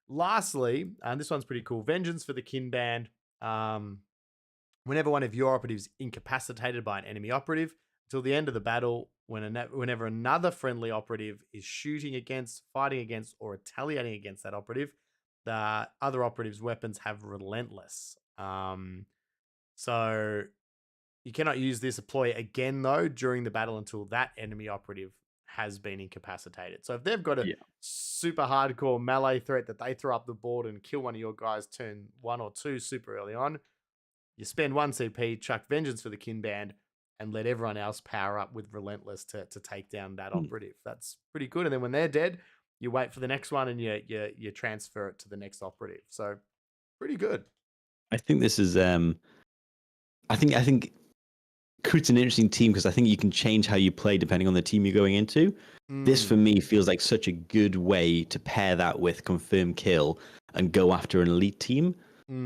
Lastly, and this one's pretty cool, Vengeance for the Kinband. Whenever one of your operatives incapacitated by an enemy operative, until the end of the battle, whenever another friendly operative is shooting against, fighting against, or retaliating against that operative, the other operative's weapons have relentless. So you cannot use this ploy again, though, during the battle until that enemy operative has been incapacitated. So if they've got a Yeah. super hardcore melee threat that they throw up the board and kill one of your guys turn 1 or 2 super early on, you spend 1 CP, chuck Vengeance for the Kinband, and let everyone else power up with Relentless to take down that operative. That's pretty good. And then when they're dead, you wait for the next one and you transfer it to the next operative. So pretty good. I think this is I think Kroot's an interesting team because I think you can change how you play depending on the team you're going into. This for me feels like such a good way to pair that with confirm kill and go after an elite team.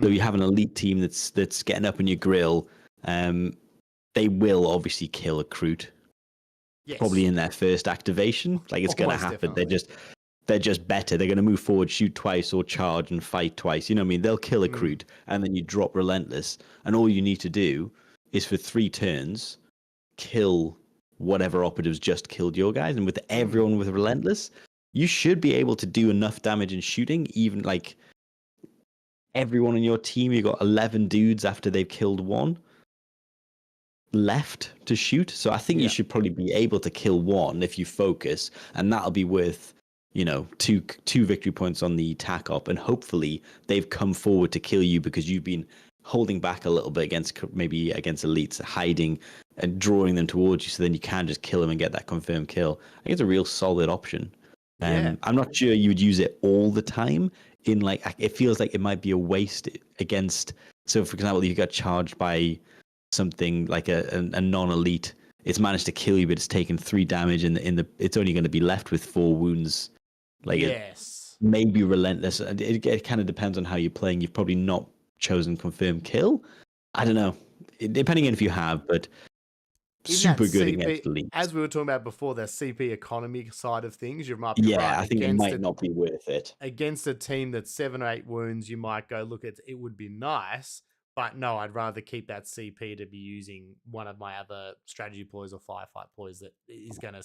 So you have an elite team that's getting up in your grill. They will obviously kill a Kroot. Yes. Probably in their first activation. Like it's going to happen. Definitely. They're just better. They're going to move forward, shoot twice, or charge and fight twice. You know what I mean? They'll kill a Kroot, and then you drop Relentless, and all you need to do is for 3 turns, kill whatever operatives just killed your guys, and with everyone with Relentless, you should be able to do enough damage in shooting. Even like everyone on your team, you got 11 dudes after they've killed 1 left to shoot. So I think you should probably be able to kill 1 if you focus, and that'll be worth, you know, two victory points on the attack op, and hopefully they've come forward to kill you because you've been holding back a little bit against elites, hiding and drawing them towards you, so then you can just kill them and get that confirmed kill. I think it's a real solid option. I'm not sure you would use it all the time. In like, it feels like it might be a waste against. So, for example, you got charged by something like a non-elite. It's managed to kill you, but it's taken 3 damage, and it's only going to be left with 4 wounds. Like, maybe Relentless. And it kind of depends on how you're playing. You've probably not chosen confirm kill. I don't know. Depending on if you have, but super good against elites. As we were talking about before, the CP economy side of things, you might be right. I think it might not be worth it. Against a team that's 7 or 8 wounds, you might go, look, it would be nice, but no, I'd rather keep that CP to be using one of my other strategy ploys or firefight ploys that is going to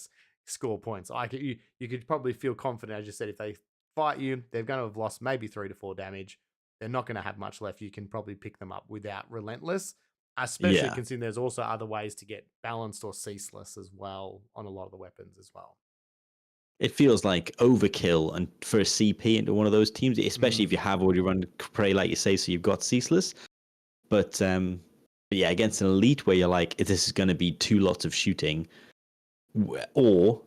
score points. You could probably feel confident, as you said, if they fight you, they're going to have lost maybe 3 to 4 damage. They're not going to have much left. You can probably pick them up without Relentless, especially considering there's also other ways to get balanced or ceaseless as well on a lot of the weapons as well. It feels like overkill and for a CP into one of those teams, especially if you have already run Prey, like you say, so you've got ceaseless. But yeah, against an elite where you're like, this is going to be 2 lots of shooting, or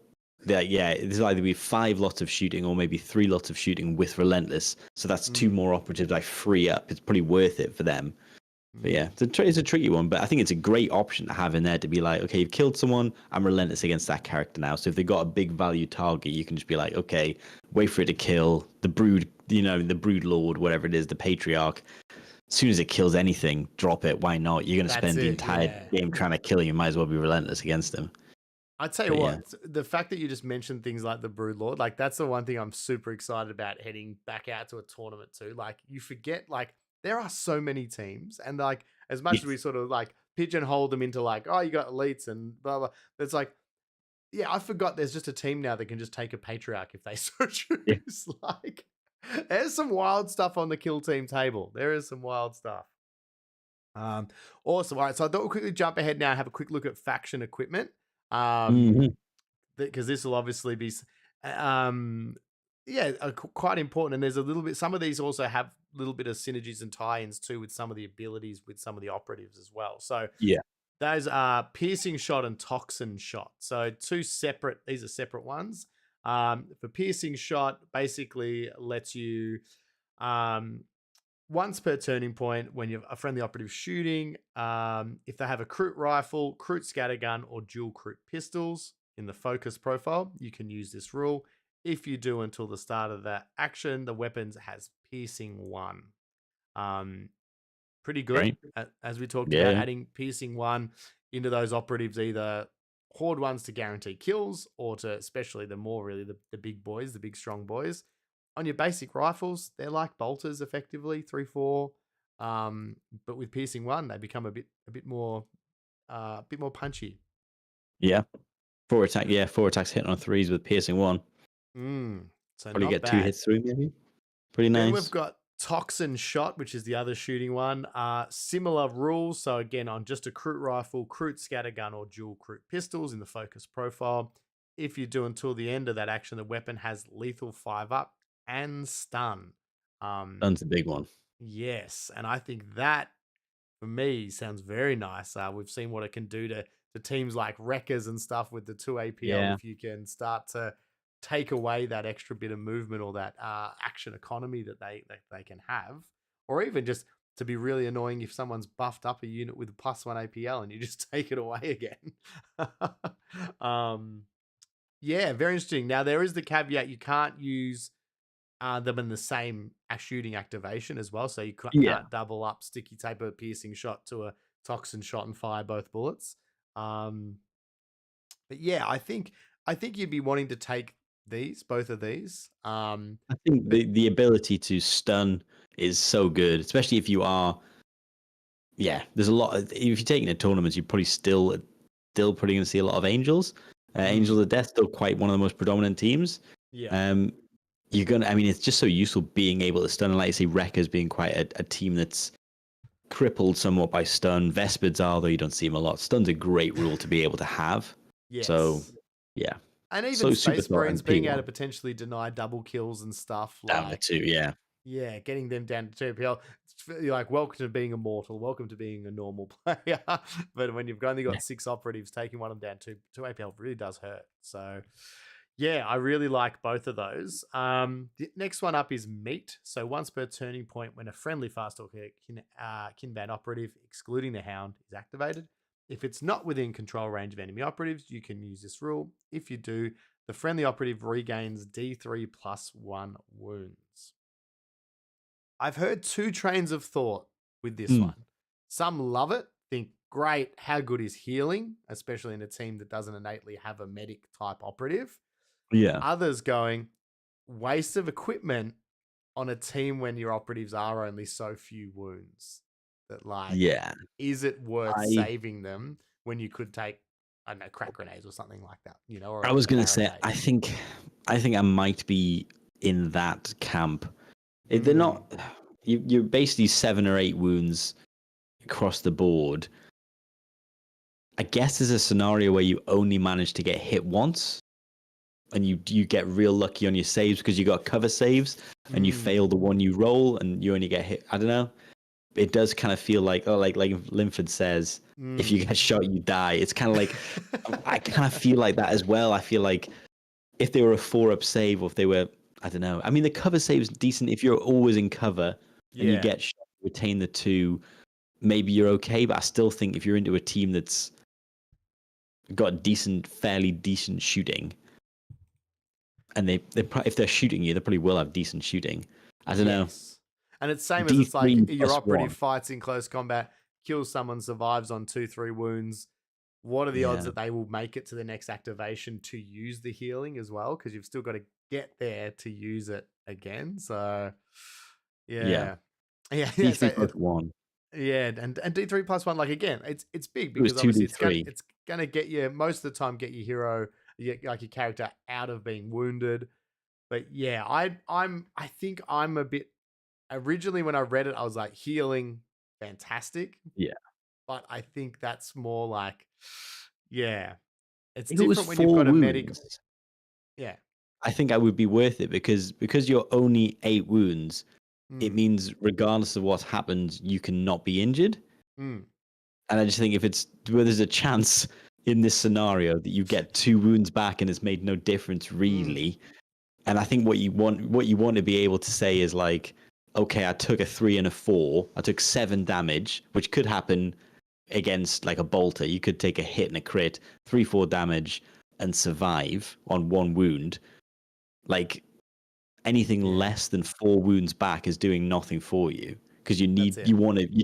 there's either be 5 lots of shooting or maybe 3 lots of shooting with Relentless. So that's 2 more operatives I free up. It's pretty worth it for them. But yeah, it's a tricky one, but I think it's a great option to have in there to be like, okay, you've killed someone, I'm relentless against that character now. So if they've got a big value target, you can just be like, okay, wait for it to kill the brood, the brood lord, whatever it is, the patriarch. As soon as it kills anything, drop it. Why not? You're going to spend the entire game trying to kill him. You might as well be relentless against them. I'd tell you what, the fact that you just mentioned things like the brood lord, like that's the one thing I'm super excited about heading back out to a tournament too. Like you forget, like, there are so many teams, and like as much as we sort of like pigeonhole them into like, oh, you got elites and blah blah, but it's like, yeah, I forgot there's just a team now that can just take a patriarch if they so choose. Like, there's some wild stuff on the kill team table. There is some wild stuff. Awesome. All right, so I thought we'll quickly jump ahead now and have a quick look at faction equipment. Because this will obviously be quite important, and there's a little bit, some of these also have a little bit of synergies and tie-ins too with some of the abilities with some of the operatives as well. So those are piercing shot and toxin shot. So these are separate ones. For piercing shot, basically lets you once per turning point when you have a friendly operative shooting, if they have a Kroot rifle, Kroot scattergun, or dual Kroot pistols in the focus profile, you can use this rule. If you do until the start of that action, the weapons has piercing 1. Pretty good. Right. As we talked about, adding piercing 1 into those operatives, either horde ones to guarantee kills, or to especially the big boys, the big strong boys. On your basic rifles, they're like bolters effectively, 3-4. But with piercing 1, they become a bit more punchy. Yeah. 4 attacks hitting on 3s with piercing 1. So probably get bad. 2 hits through, maybe. Pretty nice. Then we've got toxin shot, which is the other shooting one. Similar rules. So again, on just a Kroot rifle, Kroot scattergun, or dual Kroot pistols in the focus profile, if you do until the end of that action, the weapon has lethal 5-up and stun. Stun's a big one. Yes, and I think that for me sounds very nice. We've seen what it can do to teams like Wreckers and stuff with the 2 APL. Yeah. If you can start to take away that extra bit of movement or that action economy that they can have, or even just to be really annoying if someone's buffed up a unit with a +1 APL and you just take it away again. Yeah, very interesting. Now there is the caveat: you can't use them in the same shooting activation as well. So you Yeah. can't double up sticky tape or piercing shot to a toxin shot and fire both bullets. But yeah, I think you'd be wanting to take both of these. I think the ability to stun is so good, especially if you are. Yeah, there's a lot. If you're taking a tournament, you're probably still probably going to see a lot of Angels. Angels of Death still quite one of the most predominant teams. Yeah. You're gonna. I mean, it's just so useful being able to stun. And like you say, Wreckers being quite a team that's crippled somewhat by stun. Vespids are, though you don't see them a lot. Stun's a great rule to be able to have. Yes. So yeah. And even So Space Super Marines Thought being and able to potentially deny double kills and stuff. down to 2, yeah. Yeah, getting them down to 2 APL. You're like, welcome to being immortal. Welcome to being a normal player. But when you've only got 6 operatives, taking one of them down to 2 APL really does hurt. So yeah, I really like both of those. The next one up is Meat. So once per turning point, when a friendly Farstalker Kinband operative, excluding the Hound, is activated, if it's not within control range of enemy operatives, you can use this rule. If you do, the friendly operative regains D3 + 1 wounds. I've heard 2 trains of thought with this one. Some love it, think, great, how good is healing, especially in a team that doesn't innately have a medic type operative. Yeah. Others going, waste of equipment on a team when your operatives are only so few wounds. That is it worth saving them when you could take, I don't know, crack grenades or something like that, or I was going to say, barricade. I think I might be in that camp. If they're not, you're basically 7 or 8 wounds across the board. I guess there's a scenario where you only manage to get hit once, and you get real lucky on your saves because you got cover saves, and you fail the one you roll, and you only get hit. I don't know. It does kind of feel like, like Linford says, if you get shot, you die. It's kind of like, I kind of feel like that as well. I feel like if they were a 4-up save, or if they were, I don't know. I mean, the cover save's decent if you're always in cover and you get shot, retain the 2. Maybe you're okay, but I still think if you're into a team that's got fairly decent shooting, and they if they're shooting you, they probably will have decent shooting. I don't know. And it's same as it's like your operative fights in close combat, kills someone, survives on 2-3 wounds. What are the odds that they will make it to the next activation to use the healing as well? Because you've still got to get there to use it again. So yeah. D3 + 1. Yeah, and D3 + 1, like, again, it's big because obviously it's gonna get you most of the time, get your hero, like your character, out of being wounded. But yeah, I think I'm a bit. Originally, when I read it, I was like, healing, fantastic. Yeah. But I think that's more like, it's if different when you've got a medic. Yeah. I think I would be worth it because you're only 8 wounds, it means regardless of what's happened, you cannot be injured. And I just think if it's where there's a chance in this scenario that you get 2 wounds back and it's made no difference really. And I think what you want to be able to say is like, okay, I took a 3 and a 4. I took 7 damage, which could happen against like a bolter. You could take a hit and a crit, 3-4 damage, and survive on 1 wound. Like anything less than 4 wounds back is doing nothing for you because you're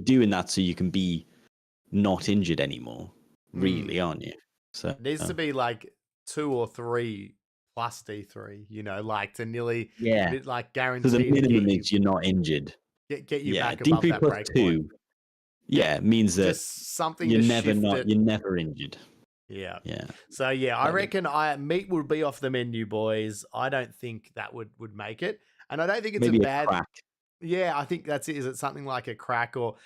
doing that so you can be not injured anymore. Really, aren't you? So it needs to be like 2 or 3 plus D3, like to nearly like guarantee. So the minimum is you're not injured. Get you back above that break point. Yeah, means that just something you're you're never injured. Yeah. So I reckon Meat would be off the menu, boys. I don't think that would make it, and I don't think it's maybe a bad. Crack. Yeah, I think that's it. Is it something like a crack or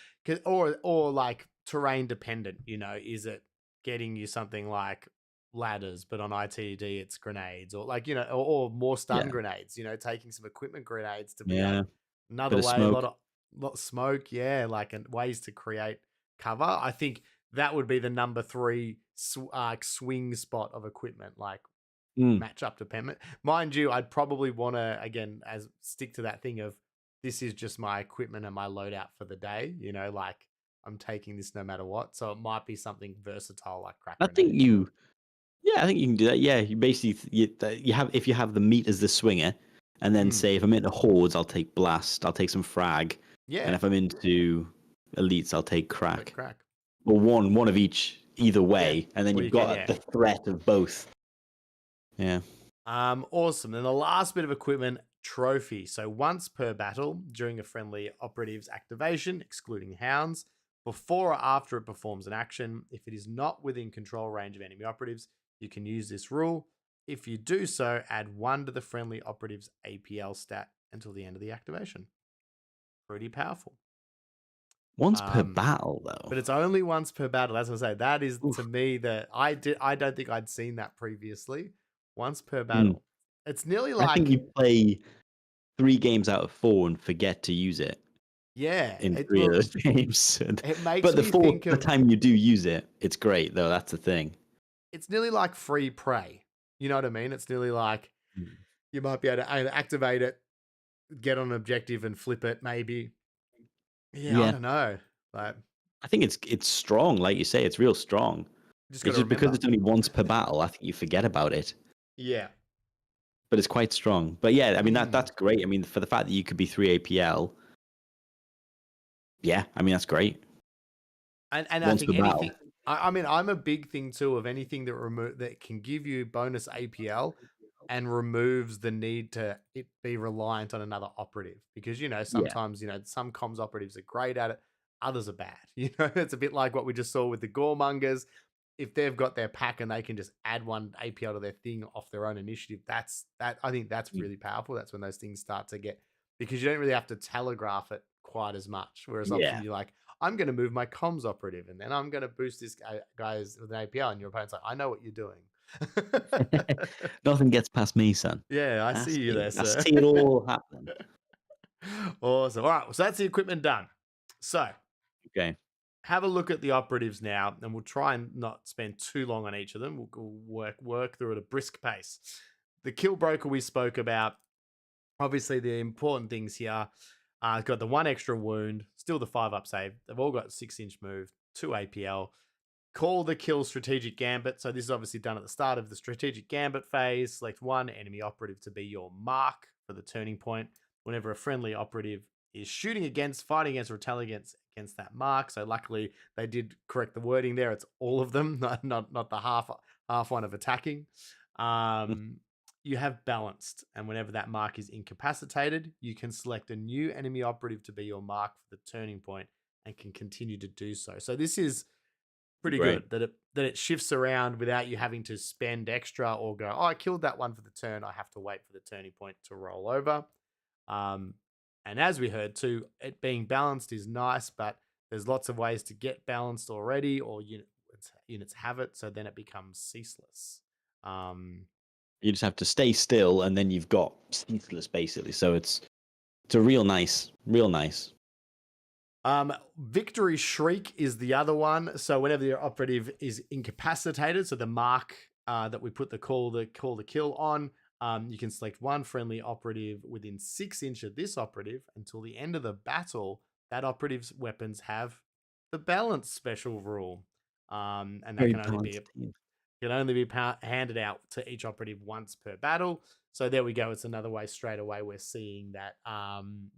like terrain dependent? Is it getting you something like ladders, but on ITD it's grenades, or like, or more stun Yeah. grenades, taking some equipment grenades to be Yeah. another Bit of way, a smoke. lot of smoke, yeah, like, and ways to create cover. I think that would be the number 3 swing spot of equipment, like Mm. match up dependent. Mind you, I'd probably want to, again, as stick to that thing of this is just my equipment and my loadout for the day, like I'm taking this no matter what. So it might be something versatile like crack I think grenades. I think you can do that. Yeah, you basically you have, if you have the meat as the swinger, and then say if I'm into hordes, I'll take blast, I'll take some frag, and Yeah, if I'm into elites, I'll take like crack, crack. or one of each either Yeah, way, and then or you've you can, got the threat of both. Yeah. Awesome. Then the last bit of equipment, trophy. So once per battle during a friendly operative's activation, excluding hounds, before or after it performs an action, if it is not within control range of enemy operatives, you can use this rule. If you do so, add 1 to the friendly operative's APL stat until the end of the activation. Pretty powerful. Once per battle, though. But it's only once per battle. As I say, that is Oof. to me that I don't think I'd seen that previously. Once per battle. It's nearly I think like, you play 3 games out of 4 and forget to use it yeah, in 3 of those games. it makes But the me think the of, time you do use it, it's great though. That's the thing. it's nearly like free prey. You know what I mean? It's nearly like Mm. you might be able to either activate it, get on an objective and flip it, maybe. Yeah, I Yeah, don't know. Like, I think it's strong. Like you say, it's real strong. just got It's to just because remember. it's only once per battle. I think you forget about it. Yeah. But it's quite strong. But yeah, I mean Mm. that's great. I mean, for the fact that you could be 3 APL, yeah, I mean that's great. And I Once think per battle. anything. I mean, I'm a big thing too of anything that can give you bonus APL and removes the need to it be reliant on another operative, because Yeah. sometimes some comms operatives are great at it, others are bad. It's a bit like what we just saw with the Goremongers. If they've got their pack and they can just add 1 APL to their thing off their own initiative, I think that's Mm. really powerful. That's when those things start to get, because you don't really have to telegraph it quite as much. Whereas often Yeah. you're like, I'm going to move my comms operative and then I'm going to boost this guy's with an APL, and your opponent's like, I know what you're doing. Nothing gets past me, son. Yeah, I see you there, I sir. see it all happening. Awesome. All right, so that's the equipment done. So Okay. have a look at the operatives now, and we'll try and not spend too long on each of them. We'll work through at a brisk pace. The kill broker we spoke about, obviously the important things here. Got the 1 extra wound, still the 5 up save. They've all got 6-inch move, 2 APL. Call the kill strategic gambit. So this is obviously done at the start of the strategic gambit phase. Select 1 enemy operative to be your mark for the turning point. Whenever a friendly operative is shooting against, fighting against, or retaliating against that mark. So luckily they did correct the wording there. It's all of them, not the half one of attacking. You have balanced, and whenever that mark is incapacitated, you can select a new enemy operative to be your mark for the turning point and can continue to do so. So this is pretty Great. good that it shifts around without you having to spend extra or go, oh, I killed that one for the turn, I have to wait for the turning point to roll over. And as we heard too, it being balanced is nice, but there's lots of ways to get balanced already, or units have it, so then it becomes ceaseless. You just have to stay still, and then you've got ceaseless basically. So it's a real nice. Victory Shriek is the other one. So whenever your operative is incapacitated, so the mark that we put the call the kill on, you can select 1 friendly operative within 6-inch of this operative until the end of the battle. That operative's weapons have the balance special rule, and that Very can only be handed out to each operative once per battle. So there we go. It's another way straight away we're seeing that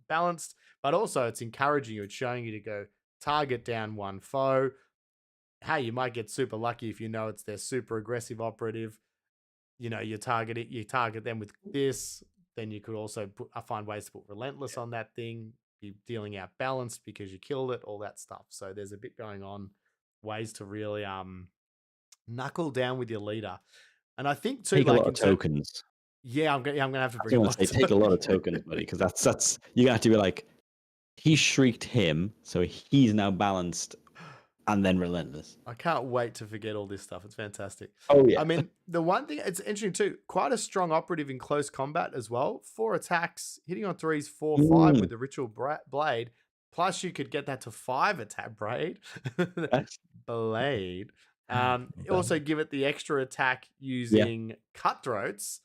balanced, but also it's encouraging you. It's showing you to go target down 1 foe. Hey, you might get super lucky if it's their super aggressive operative. You target them with this. Then you could also find ways to put relentless on that thing. Be dealing out balanced because you killed it, all that stuff. So there's a bit going on, ways to really knuckle down with your leader. And I think too, take like a lot of tokens. Yeah, I'm gonna have to bring I a was lot. gonna say take a lot of tokens, buddy, because that's you're gonna have to be like, he shrieked him, so he's now balanced and then relentless. I can't wait to forget all this stuff. It's fantastic. Oh yeah. I mean, the one thing, it's interesting too, quite a strong operative in close combat as well. 4 attacks, hitting on 3s, 4/5 with the ritual blade. Plus you could get that to 5 attack blade. Also give it the extra attack using cutthroats.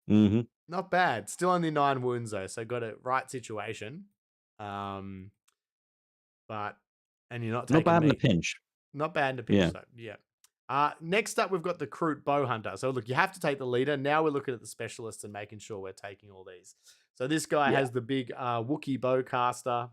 Not bad. Still only 9 wounds though, so got it right situation. And you're not taking bad in a pinch. Not bad in a pinch, though. Yeah. Next up, we've got the Kroot bow hunter. So look, you have to take the leader. Now we're looking at the specialists and making sure we're taking all these. So this guy has the big Wookiee bowcaster.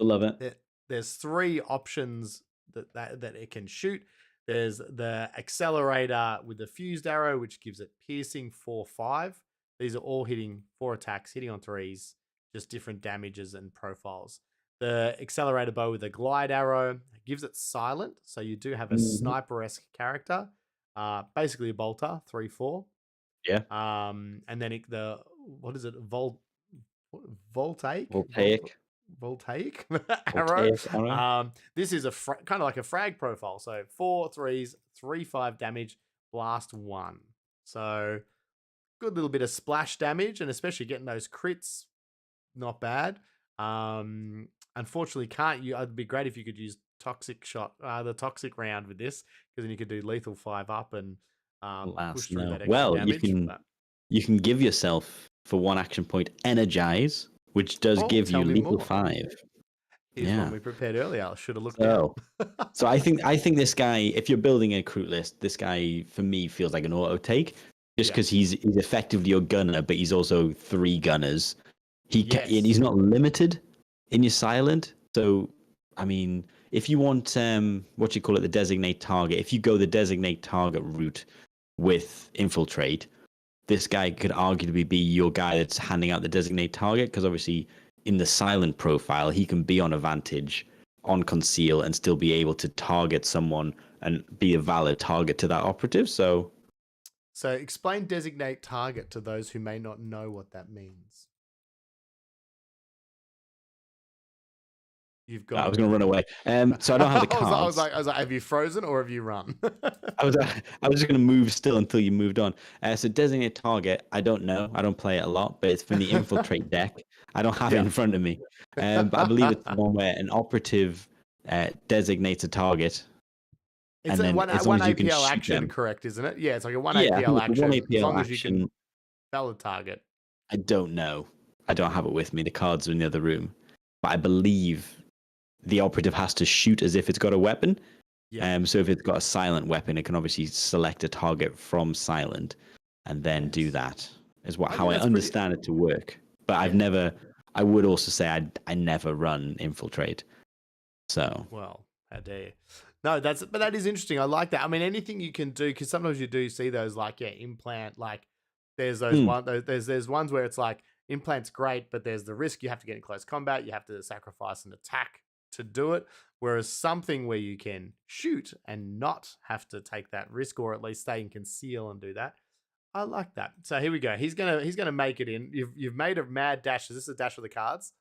I love it. There's 3 options that it can shoot. There's the accelerator with the fused arrow, which gives it piercing 4/5. These are all hitting 4 attacks, hitting on 3s, just different damages and profiles. The accelerator bow with a glide arrow gives it silent, so you do have a sniper-esque character, basically a bolter, 3/4. Yeah. And then what is it? Voltaic arrow. This is a kind of like a frag profile. So 4 3s, 3/5 damage, blast 1. So good little bit of splash damage, and especially getting those crits, not bad. Unfortunately, it'd be great if you could use toxic shot, the toxic round with this, because then you could do lethal 5 up and push through that extra damage. You can give yourself for 1 action point energize, which does give you lethal 5. Here's one we prepared earlier. I should have looked at. So I think this guy, if you're building a Kroot list, this guy for me feels like an auto take, just because he's effectively your gunner, but he's also 3 gunners. He's not limited in your silent. So I mean, if you want the designate target, if you go the designate target route with infiltrate, this guy could arguably be your guy that's handing out the designate target, because obviously in the silent profile he can be on advantage on conceal and still be able to target someone and be a valid target to that operative. So explain designate target to those who may not know what that means. I was going to run away. So I don't have the cards. I was like, have you frozen or have you run? I was just going to move still until you moved on. So designate target, I don't know. I don't play it a lot, but it's from the infiltrate deck. I don't have it in front of me. But I believe it's the one where an operative designates a target. It's a one APL action, correct, isn't it? Yeah, it's like a 1 APL action. 1 APL as long action. As you can valid target. I don't know. I don't have it with me. The cards are in the other room. But I believe the operative has to shoot as if it's got a weapon. So if it's got a silent weapon, it can obviously select a target from silent and then do that. Is how I understand it to work. But I would also say I never run infiltrate. So how dare you? No, but that is interesting. I like that. I mean, anything you can do, because sometimes you do see those implant, there's those there's ones where it's like implant's great, but there's the risk. You have to get in close combat. You have to sacrifice an attack to do it. Whereas something where you can shoot and not have to take that risk, or at least stay in conceal and do that. I like that. So here we go. He's gonna make it in. You've made a mad dash. Is this a dash with the cards?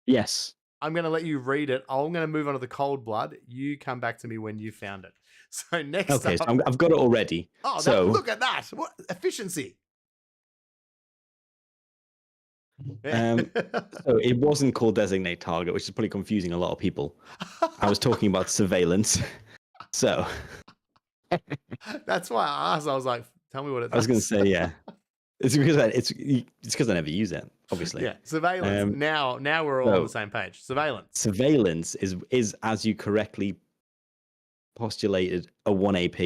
Yes. I'm going to let you read it. I'm going to move on to the cold blood. You come back to me when you found it. So next up... Okay, so I've got it already. Oh, look at that. What efficiency. So it wasn't called designate target, which is probably confusing a lot of people. I was talking about surveillance. So... That's why I asked. I was like, tell me what it does. I was going to say, yeah. It's because I never use it, obviously. Yeah, surveillance. Now we're all on the same page. Surveillance is as you correctly postulated, a 1 AP,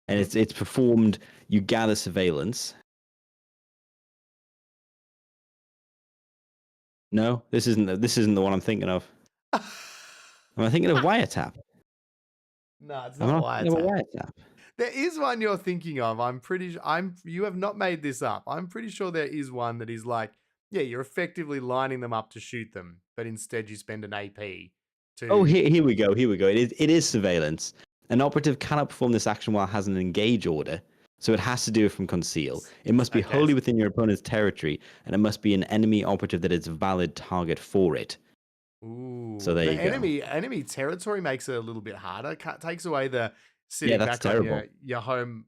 and it's performed. You gather surveillance. No, this isn't the one I'm thinking of. Am I thinking of wiretap? No, it's not wiretap. There is one you're thinking of. You have not made this up. I'm pretty sure there is one that is like, yeah, you're effectively lining them up to shoot them, but instead you spend an AP to... Oh, here we go. It is surveillance. An operative cannot perform this action while it has an engage order, so it has to do it from conceal. It must be wholly within your opponent's territory, and it must be an enemy operative that is a valid target for it. So Ooh, there the you go. enemy territory makes it a little bit harder. Takes away the Yeah, sitting that's back on terrible. your home.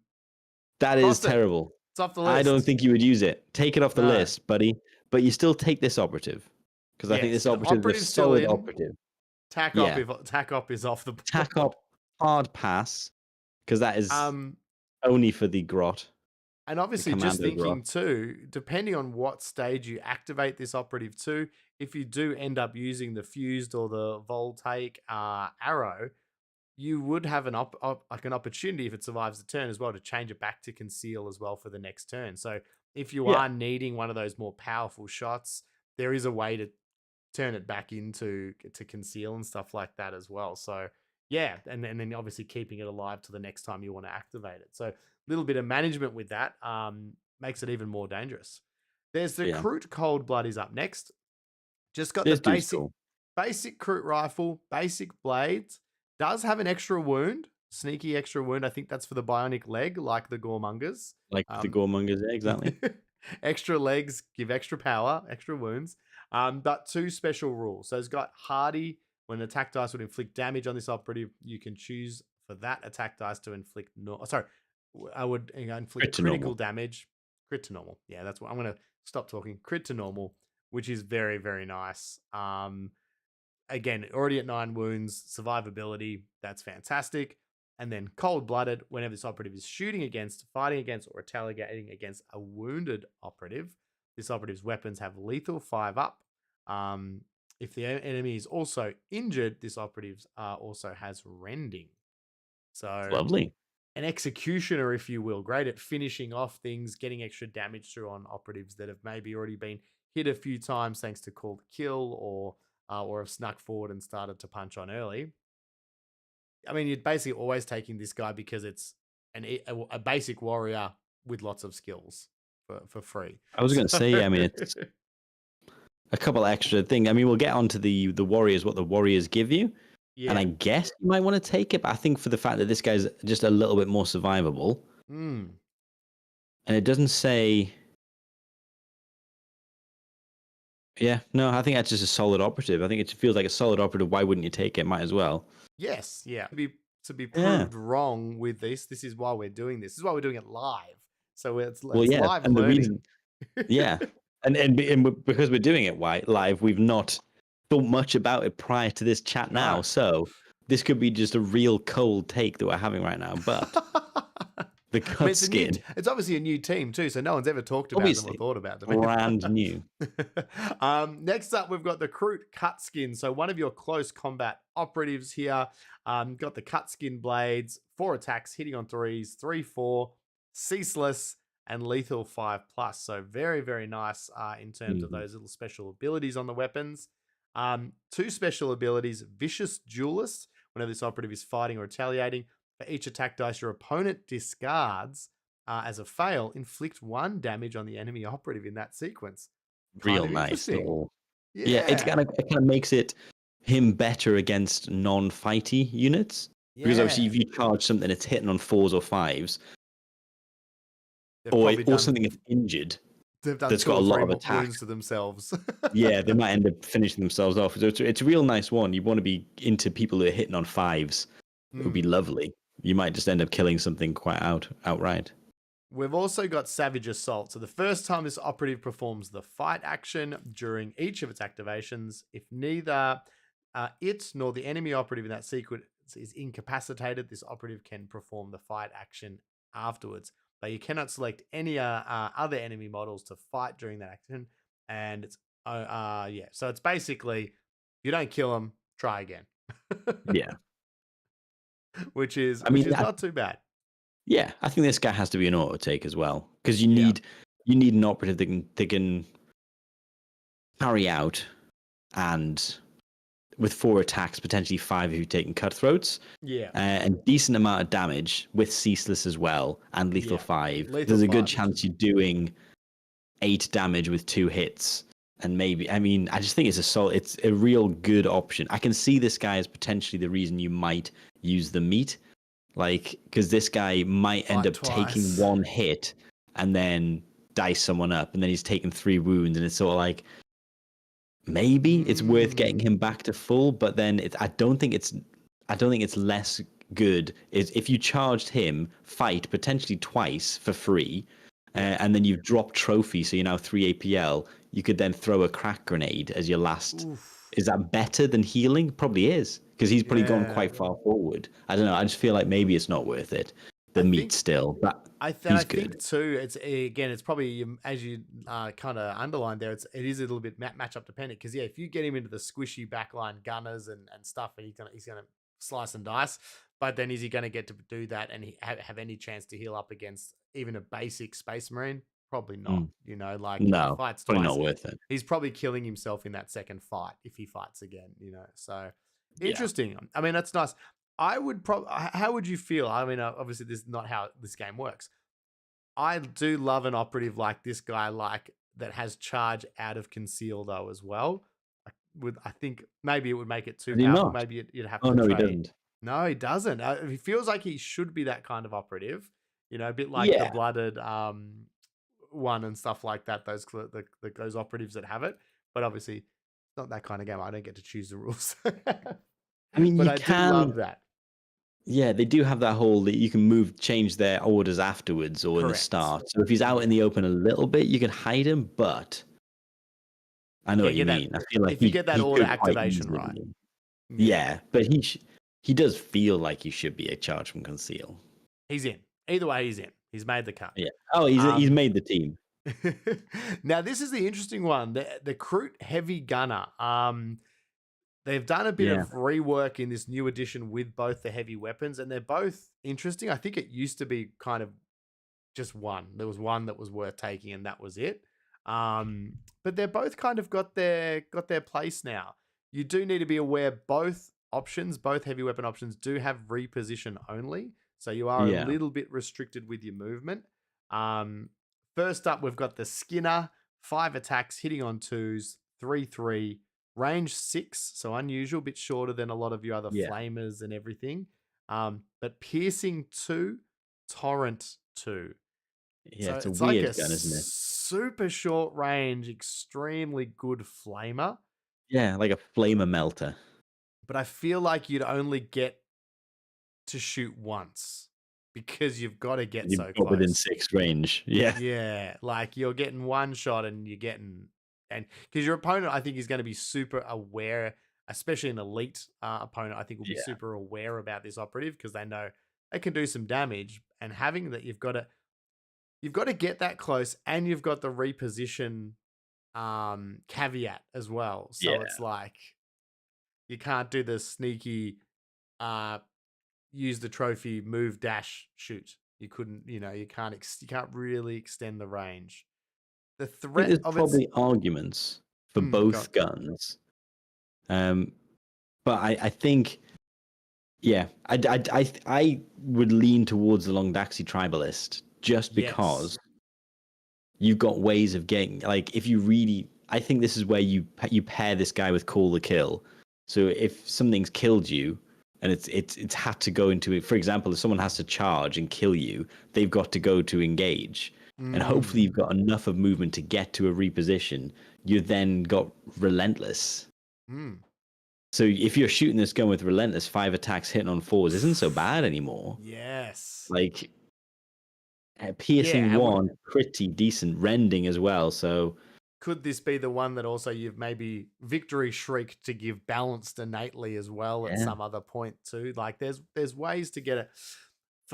That is Cross it. terrible. It's off the I don't list. think you would use it. Take it off the No. list, buddy. But you still take this operative because I think Yes, this the operative is a operative's still solid in. operative. Tack op Yeah, if tack op is off the tack board. up hard pass because that is Um, only for the grot, and the obviously, just commando grot. thinking too, depending on what stage you activate this operative to, if you do end up using the fused or the voltaic arrow, you would have like an opportunity if it survives the turn as well to change it back to conceal as well for the next turn. So if you Yeah, are needing one of those more powerful shots, there is a way to turn it back into to conceal and stuff like that as well. So yeah, and then obviously keeping it alive to the next time you want to activate it. So a little bit of management with that makes it even more dangerous. There's the yeah. Kroot Cold Blood is up next. Just got the This dude's cool. basic Kroot rifle, basic blades. Does have an extra wound, sneaky extra wound. I think that's for the bionic leg, like the Goremongers. Like the Goremongers, yeah, exactly. Extra legs give extra power, extra wounds. But 2 special rules. So it's got hardy. When an attack dice would inflict damage on this operative, you can choose for that attack dice to inflict I would inflict Crit to critical normal. damage. Crit to normal. Yeah, that's what I'm gonna stop talking. Crit to normal, which is very, very nice. Again, already at 9 wounds, survivability, that's fantastic. And then cold blooded, whenever this operative is shooting against, fighting against, or retaliating against a wounded operative, this operative's weapons have lethal 5 up. If the enemy is also injured, this operative also has rending. So Lovely. an executioner, if you will, great at finishing off things, getting extra damage through on operatives that have maybe already been hit a few times thanks to call to kill or have snuck forward and started to punch on early. I mean, you're basically always taking this guy because it's a basic warrior with lots of skills for free. I was going to say, I mean, it's a couple extra things. I mean, we'll get onto the warriors, what the warriors give you. Yeah. And I guess you might want to take it, but I think for the fact that this guy's just a little bit more survivable. Mm. And it doesn't say. Yeah, no, I think that's just a solid operative. I think it feels like a solid operative. Why wouldn't you take it? Might as well. Yes, yeah. To be proved wrong with this is why we're doing this. This is why we're doing it live. So it's live and learning. the reason, yeah, and because we're doing it live, we've not thought much about it prior to this chat now. No. So this could be just a real cold take that we're having right now. But the cut skin, it's obviously a new team too, so no one's ever talked about them or thought about them. Brand new. Next up, we've got the Kroot cut skin. So one of your close combat operatives here. Got the cut skin blades, 4 attacks, hitting on 3s, 3/4, ceaseless, and lethal 5+. So very, very nice in terms of those little special abilities on the weapons. 2 special abilities, Vicious Duelist. Whenever this operative is fighting or retaliating, for each attack dice your opponent discards as a fail, inflict 1 damage on the enemy operative in that sequence. Real nice. Yeah, it kind of makes it him better against non-fighty units. Yeah. Because obviously if you charge something that's hitting on 4s or 5s, or something that's injured, that's got a lot of attacks to themselves. Yeah, they might end up finishing themselves off. So it's a real nice one. You want to be into people who are hitting on 5s. It would be lovely. You might just end up killing something quite outright. We've also got Savage Assault. So the first time this operative performs the fight action during each of its activations, if neither it nor the enemy operative in that sequence is incapacitated, this operative can perform the fight action afterwards. But you cannot select any other enemy models to fight during that action. And it's so it's basically you don't kill them, try again. Yeah. which is not too bad. Yeah, I think this guy has to be an auto take as well, because you need an operative that can carry out, and with 4 attacks, potentially 5 if you're taking cutthroats. Yeah, and decent amount of damage with ceaseless as well, and lethal 5. There's a good chance you're doing 8 damage with 2 hits. And maybe, I mean, I just think it's a real good option. I can see this guy as potentially the reason you might use the meat. Like, because this guy might end up taking 1 hit and then dice someone up, and then he's taking 3 wounds, and it's sort of like, maybe it's worth getting Mm. him back to full, but then I don't think it's less good is if you charged him, fight potentially twice for free, Yeah. and then you've dropped trophy, so you're now 3 APL. You could then throw a crack grenade as your last. Oof. Is that better than healing? Probably is, because he's probably gone Yeah. quite far forward. I don't know. I just feel like maybe it's not worth it. The I meat think still, but I he's think good. too. It's again, it's probably as you kind of underlined there. It is a little bit matchup dependent because yeah, if you get him into the squishy backline gunners and stuff, and he's gonna slice and dice. But then is he going to get to do that and have any chance to heal up against even a basic Space Marine? Probably not. Mm. You know, like if he No, fights probably twice, not worth it. he's probably killing himself in that second fight if he fights again. You know, so Yeah. interesting. I mean, that's nice. I would probably. How would you feel? I mean, obviously, this is not how this game works. I do love an operative like this guy, like that has charge out of conceal though as well. I think maybe it would make it too Does he powerful. not? Maybe you'd have Oh to no, he trade. doesn't. No, he doesn't. He feels like he should be that kind of operative. You know, a bit like the Yeah. blooded one and stuff like that. Those operatives that have it, but obviously it's not that kind of game. I don't get to choose the rules, I mean, but you I do love can. that. Yeah, they do have that whole that you can change their orders afterwards or in the Correct. start. So if he's out in Yeah. the open a little bit, you can hide him, but I know Yeah, what you get that mean. I feel like if you get that he order could quite activation easily. right. Yeah. Yeah, but he does feel like he should be a charge from conceal. He's in. Either way, he's in. He's made the cut. Yeah. Oh, he's Um, made the team. now this is the interesting one. The Kroot heavy gunner. They've done a bit Yeah. of rework in this new edition with both the heavy weapons, and they're both interesting. I think it used to be kind of just one. There was one that was worth taking, and that was it. But they're both kind of got their place now. You do need to be aware both options, both heavy weapon options, do have reposition only, so you are a Yeah. little bit restricted with your movement. First up, we've got the Skinner, 5 attacks, hitting on 2s, 3/3, range 6, so unusual, bit shorter than a lot of your other Yeah. flamers and everything. But piercing 2, torrent 2. Yeah, So it's a it's like weird a gun, isn't it? super short range, extremely good flamer. Yeah, like a flamer melter. But I feel like you'd only get to shoot once because you've got to get You've so got within close. 6 range. Yeah. Yeah, like you're getting one shot and you're getting, and because your opponent, I think, is going to be super aware, especially an elite opponent. I think will be Yeah. super aware about this operative because they know they can do some damage, and having that, you've got to get that close, and you've got the reposition caveat as well. So Yeah. it's like you can't do the sneaky use the trophy, move, dash, shoot. You couldn't, you can't you can't really extend the range. The I think threat there's of its probably arguments for go. both guns. But I think, yeah, I would lean towards the Longdaxi Tribalist just because you've got ways of getting, like, if you really, I think this is where you pair this guy with Call the Kill. So if something's killed you and it's had to go into it, for example, if someone has to charge and kill you, they've got to go to engage. And hopefully you've got enough of movement to get to a reposition. You then got Relentless. So if you're shooting this gun with Relentless, 5 attacks hitting on 4s isn't so bad anymore. Yes. Like piercing 1, pretty decent. Rending as well. So could this be the one that also you've maybe victory shriek to give balanced innately as well at some other point too? Like there's ways to get it.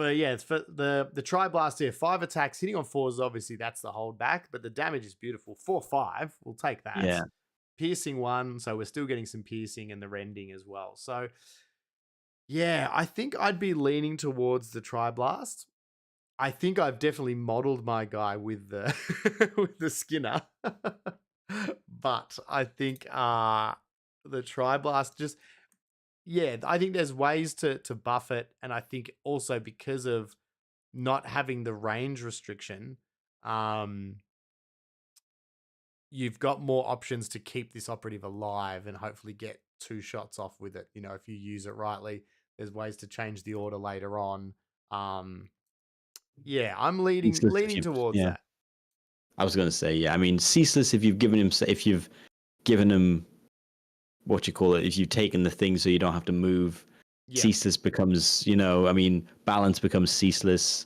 It's for the Tri-Blast here. 5 attacks, hitting on 4s, obviously that's the hold back, but the damage is beautiful. 4/5, we'll take that. Yeah. Piercing 1, so we're still getting some piercing and the rending as well. So yeah, I think I'd be leaning towards the Tri-Blast. I think I've definitely modeled my guy with the with the Skinner. But I think the Tri-Blast just, I think there's ways to buff it, and I think also because of not having the range restriction, you've got more options to keep this operative alive and hopefully get 2 shots off with it. If you use it rightly, there's ways to change the order later on. I'm leaning towards that. I was going to say, yeah. I mean, Ceaseless, if you've given him, if you've given them what you call it. If you've taken the thing so you don't have to move, ceaseless becomes, balance becomes ceaseless.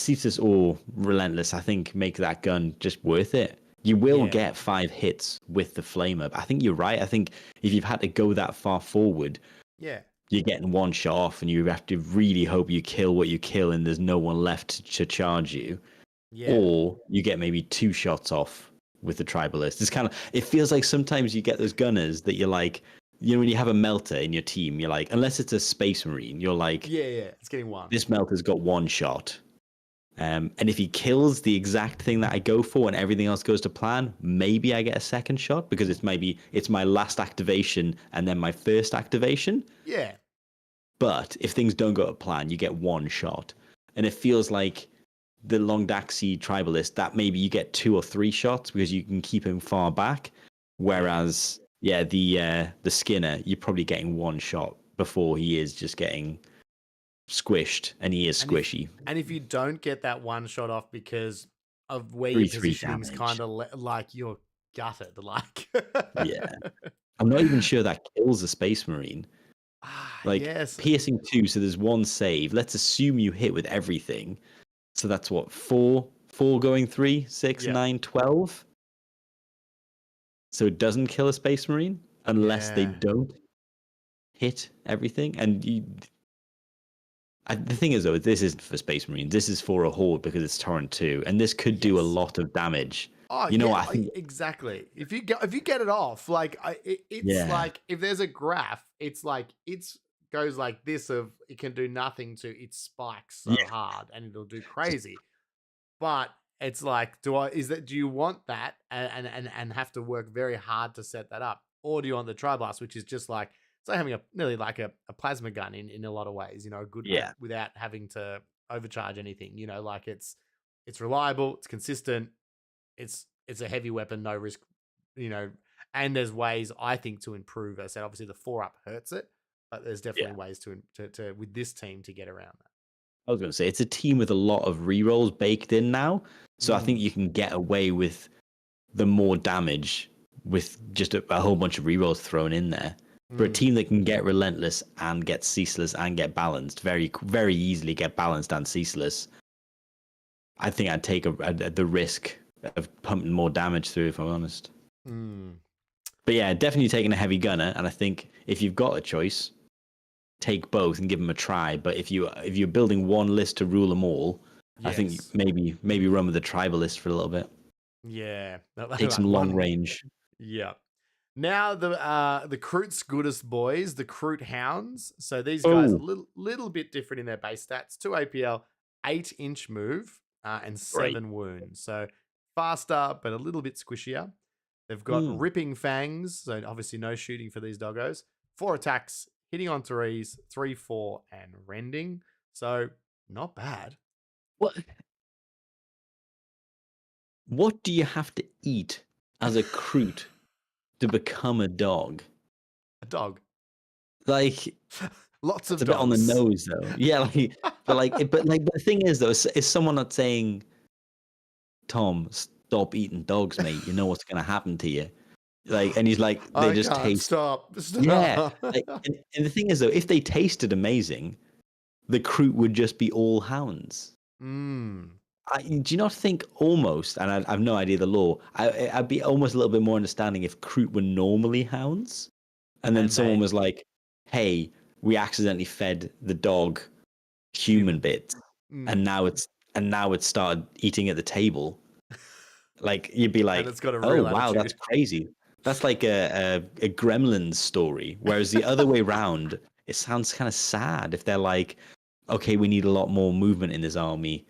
Ceaseless or relentless, I think, make that gun just worth it. You will get 5 hits with the flamer. I think you're right. I think if you've had to go that far forward, you're getting one shot off, and you have to really hope you kill what you kill, and there's no one left to charge you. Or you get maybe 2 shots off with the tribalist. It's kind of, it feels like sometimes you get those gunners that you're like, when you have a melter in your team, you're like, unless it's a space marine, you're like, it's getting one. This melter's got 1 shot. And if he kills the exact thing that I go for and everything else goes to plan, maybe I get a second shot because it's my last activation and then my first activation. Yeah. But if things don't go to plan, you get 1 shot. And it feels like the Longdaxi tribalist, that maybe you get 2 or 3 shots because you can keep him far back. Whereas, the Skinner, you're probably getting 1 shot before he is just getting squished, and he is squishy. And if you don't get that 1 shot off because of where your positioning's kind of like you're gutted, like I'm not even sure that kills a space marine. Piercing 2, so there's 1 save. Let's assume you hit with everything. So that's what, 4 going 3, 6, 9, 12. So it doesn't kill a space marine unless they don't hit everything. And the thing is, though, this isn't for space marines. This is for a horde because it's torrent 2, and this could do a lot of damage. Oh, what I think? Exactly. If you get it off, like it's like if there's a graph, it's like goes like this of it can do nothing to its spikes so hard and it'll do crazy. But it's like, do you want that and have to work very hard to set that up, or do you want the tri-blast, which is just like it's like having nearly like a plasma gun in a lot of ways, a good without having to overcharge anything, like it's reliable, it's consistent, it's a heavy weapon, no risk, and there's ways I think to improve. I said obviously the 4-up hurts it, but there's definitely ways to with this team to get around that. I was going to say it's a team with a lot of rerolls baked in now, so I think you can get away with the more damage with just a whole bunch of rerolls thrown in there. For a team that can get relentless and get ceaseless and get balanced, very very easily get balanced and ceaseless, I think I'd take the risk of pumping more damage through, if I'm honest. But yeah, definitely taking a heavy gunner, and I think if you've got a choice, take both and give them a try. But if you're building one list to rule them all, I think maybe run with the tribalist for a little bit. Yeah, take some long range. Yeah. Now the Kroot's goodest boys, the Kroot Hounds. So these guys are a little bit different in their base stats. 2 APL, 8-inch move, and 7 wounds. So faster, but a little bit squishier. They've got ripping fangs, so obviously no shooting for these doggos. 4 attacks, hitting on 3s, 3, 4, and rending. So not bad. What do you have to eat as a Kroot to become a dog? A dog. Like lots of it's a bit on the nose though. Yeah, but the thing is though, is someone not saying, Tom, stop eating dogs, mate. You know what's gonna happen to you. And he's like, they just taste. Stop. Yeah. And the thing is though, if they tasted amazing, the Kroot would just be all hounds. Do you not think almost, and I have no idea the law, I'd be almost a little bit more understanding if Kroot were normally hounds, and then someone was like, hey, we accidentally fed the dog human bits, and now it's started eating at the table. Like, you'd be like, it's got a oh, wow, that's crazy. That's like a Gremlins story. Whereas the other way around, it sounds kind of sad if they're like, okay, we need a lot more movement in this army.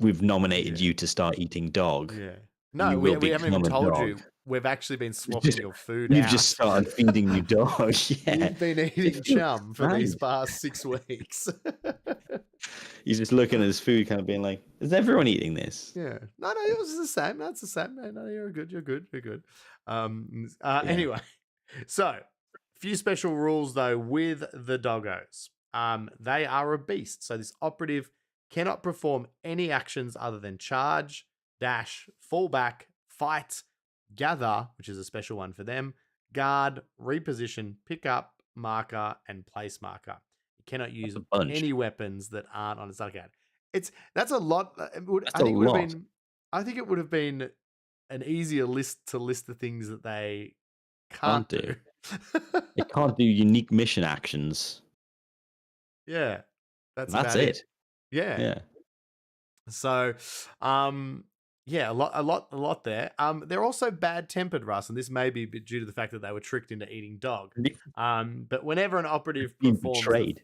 We've nominated you to start eating dog. Yeah. No, we haven't even told you. We've actually been swapping your food out. You've just started feeding you dog. Yeah. You've been eating chum for these past 6 weeks. He's just looking at his food, kind of being like, is everyone eating this? Yeah. No, it was the same. That's the same. No, you're good. Anyway, so a few special rules, though, with the doggos. They are a beast. So this operative cannot perform any actions other than charge, dash, fall back, fight, gather, which is a special one for them, guard, reposition, pick up, marker, and place marker. You cannot use a bunch. any weapons that aren't on a starter guide. That's a lot. That's a lot. I think it would have been an easier list to list the things that they Can't can't do. It can't do unique mission actions. Yeah, that's That's about it. it. Yeah. Yeah. So, yeah, a lot there. They're also bad-tempered, Russ, and this may be due to the fact that they were tricked into eating dog. But whenever an operative Being performs, betrayed.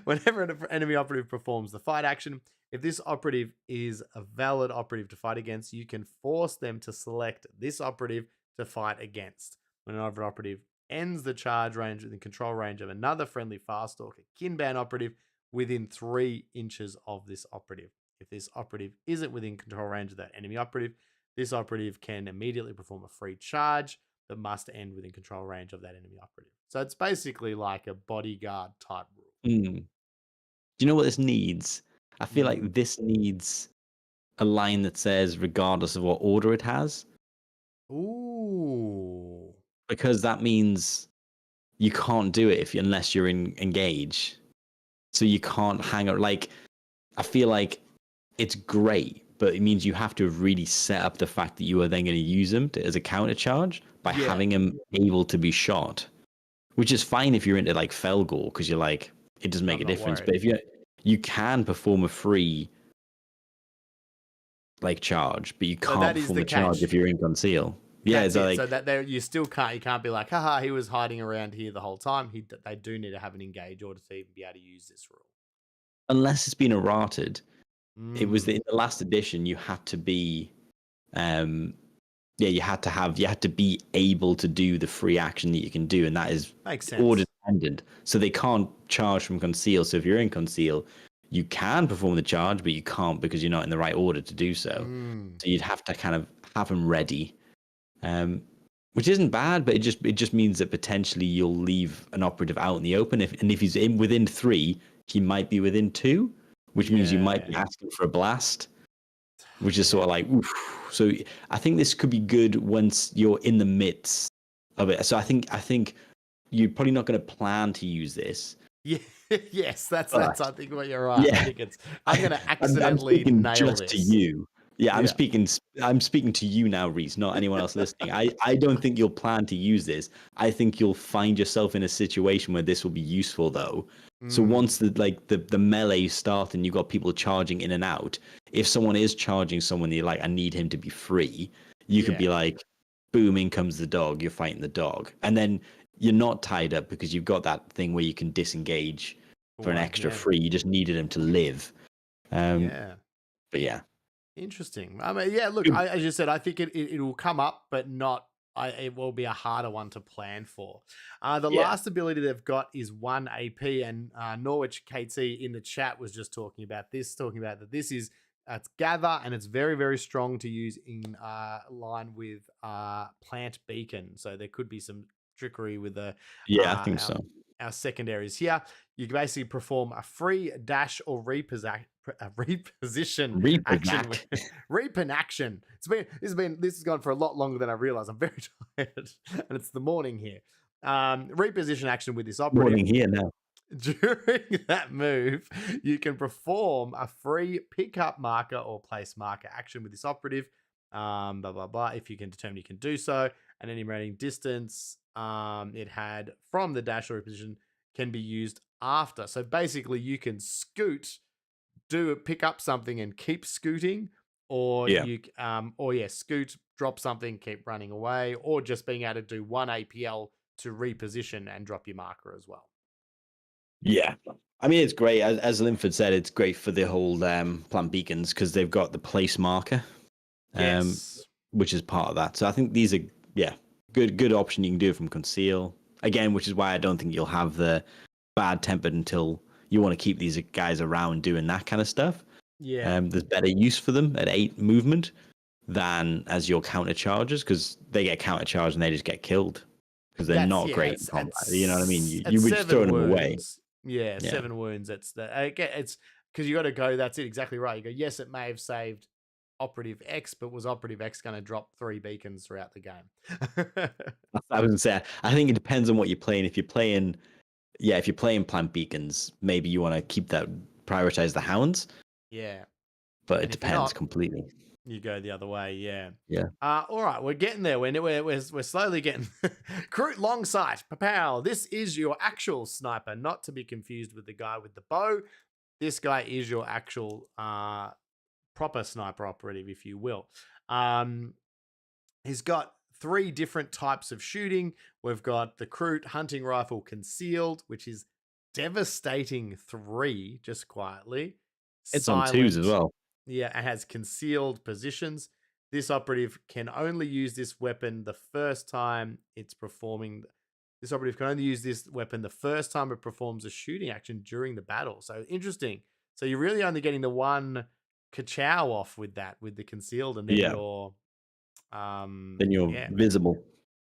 whenever an enemy operative performs the fight action, if this operative is a valid operative to fight against, you can force them to select this operative to fight against. When an operative ends the charge range within control range of another friendly Farstalker Kinband operative within 3 inches of this operative. If this operative isn't within control range of that enemy operative, this operative can immediately perform a free charge that must end within control range of that enemy operative. So it's basically like a bodyguard type rule. Do you know what this needs? I feel like this needs a line that says regardless of what order it has. Ooh. Because that means you can't do it unless you're in engage. So you can't hang out. Like, I feel like it's great, but it means you have to have really set up the fact that you are then going to use them as a counter charge by having them able to be shot, which is fine if you're into like Felgor, because you're like, it doesn't make a difference. But if you can perform a free like charge, but you can't perform a charge if you're in conceal. Yeah, so like, so that you still can't. You can't be like, haha, he was hiding around here the whole time. They do need to have an engage order to even be able to use this rule, unless it's been errated. It was in the last edition. You had to be, you had to be able to do the free action that you can do, and that is order dependent. So they can't charge from conceal. So if you're in conceal, you can perform the charge, but you can't because you're not in the right order to do so. So you'd have to kind of have them ready. Which isn't bad, but it just means that potentially you'll leave an operative out in the open. If he's within 3, he might be within 2, which means you might be asking for a blast, which is sort of like, oof. So I think this could be good once you're in the midst of it. So I think you're probably not going to plan to use this. Yeah, yes, that's I think what you're right. Yeah. I'm going to accidentally nail just this to you. Yeah, I'm speaking to you now, Reese, not anyone else listening. I don't think you'll plan to use this. I think you'll find yourself in a situation where this will be useful, though. So once the melee start and you've got people charging in and out, if someone is charging someone, you're like, I need him to be free. You could be like, boom, in comes the dog. You're fighting the dog, and then you're not tied up because you've got that thing where you can disengage for an extra free. You just needed him to live. But yeah. Interesting. I mean, yeah, look, as you said, I think it will come up, but not. It will be a harder one to plan for. The last ability they've got is 1 AP, and Norwich KT in the chat was just talking about that this is it's gather, and it's very, very strong to use in line with plant beacon. So there could be some trickery with the I think so. Our secondaries here. You can basically perform a free dash or reposition action. Reap action. This has gone for a lot longer than I realized. I'm very tired, and it's the morning here. Reposition action with this operative. Morning here now. During that move, you can perform a free pickup marker or place marker action with this operative. Blah blah blah. If you can determine you can do so, and any remaining distance it had from the dash or reposition can be used after. So basically, you can scoot, pick up something and keep scooting, or scoot, drop something, keep running away, or just being able to do 1 APL to reposition and drop your marker as well. Yeah. I mean, it's great. As Linford said, it's great for the whole plant beacons because they've got the place marker, which is part of that. So I think these are, good option. You can do it from conceal. Again, which is why I don't think you'll have the bad tempered until you want to keep these guys around doing that kind of stuff. Yeah. There's better use for them at 8 movement than as your counter chargers because they get counter charged and they just get killed because they're not great in combat. You know what I mean? You would just throw them away. Yeah, 7 wounds. It's because you got to go. That's it. Exactly right. You go, yes, it may have saved Operative X, but was Operative X going to drop 3 beacons throughout the game? I was gonna say, I think it depends on what you're playing. If you're playing, if you're playing plant beacons, maybe you want to keep that, prioritize the hounds. Yeah. But And it if you're depends not, completely. you go the other way, yeah. Yeah. All right, we're getting there. We're slowly getting. Kroot long sight, pow. This is your actual sniper, not to be confused with the guy with the bow. This guy is your actual proper sniper operative, if you will. He's got 3 different types of shooting. We've got the Kroot hunting rifle concealed, which is devastating 3, just quietly. It's on 2s as well. Yeah, it has concealed positions. This operative can only use this weapon the first time it's performing. This operative can only use this weapon the first time it performs a shooting action during the battle. So interesting. So you're really only getting the one ka-chow off with that, with the concealed, and then you're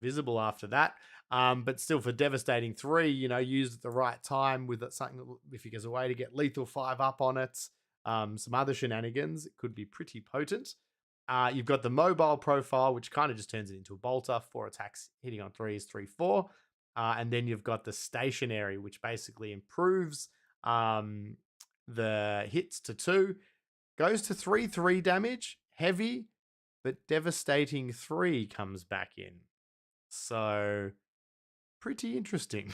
visible after that. But still, for devastating 3, used at the right time with something, if he gets away to get lethal 5 up on it, some other shenanigans, it could be pretty potent. You've got the mobile profile, which kind of just turns it into a bolter. 4 attacks hitting on 3s, 3-4. And then you've got the stationary, which basically improves the hits to 2, goes to 3 damage, heavy, but devastating 3 comes back in. So pretty interesting.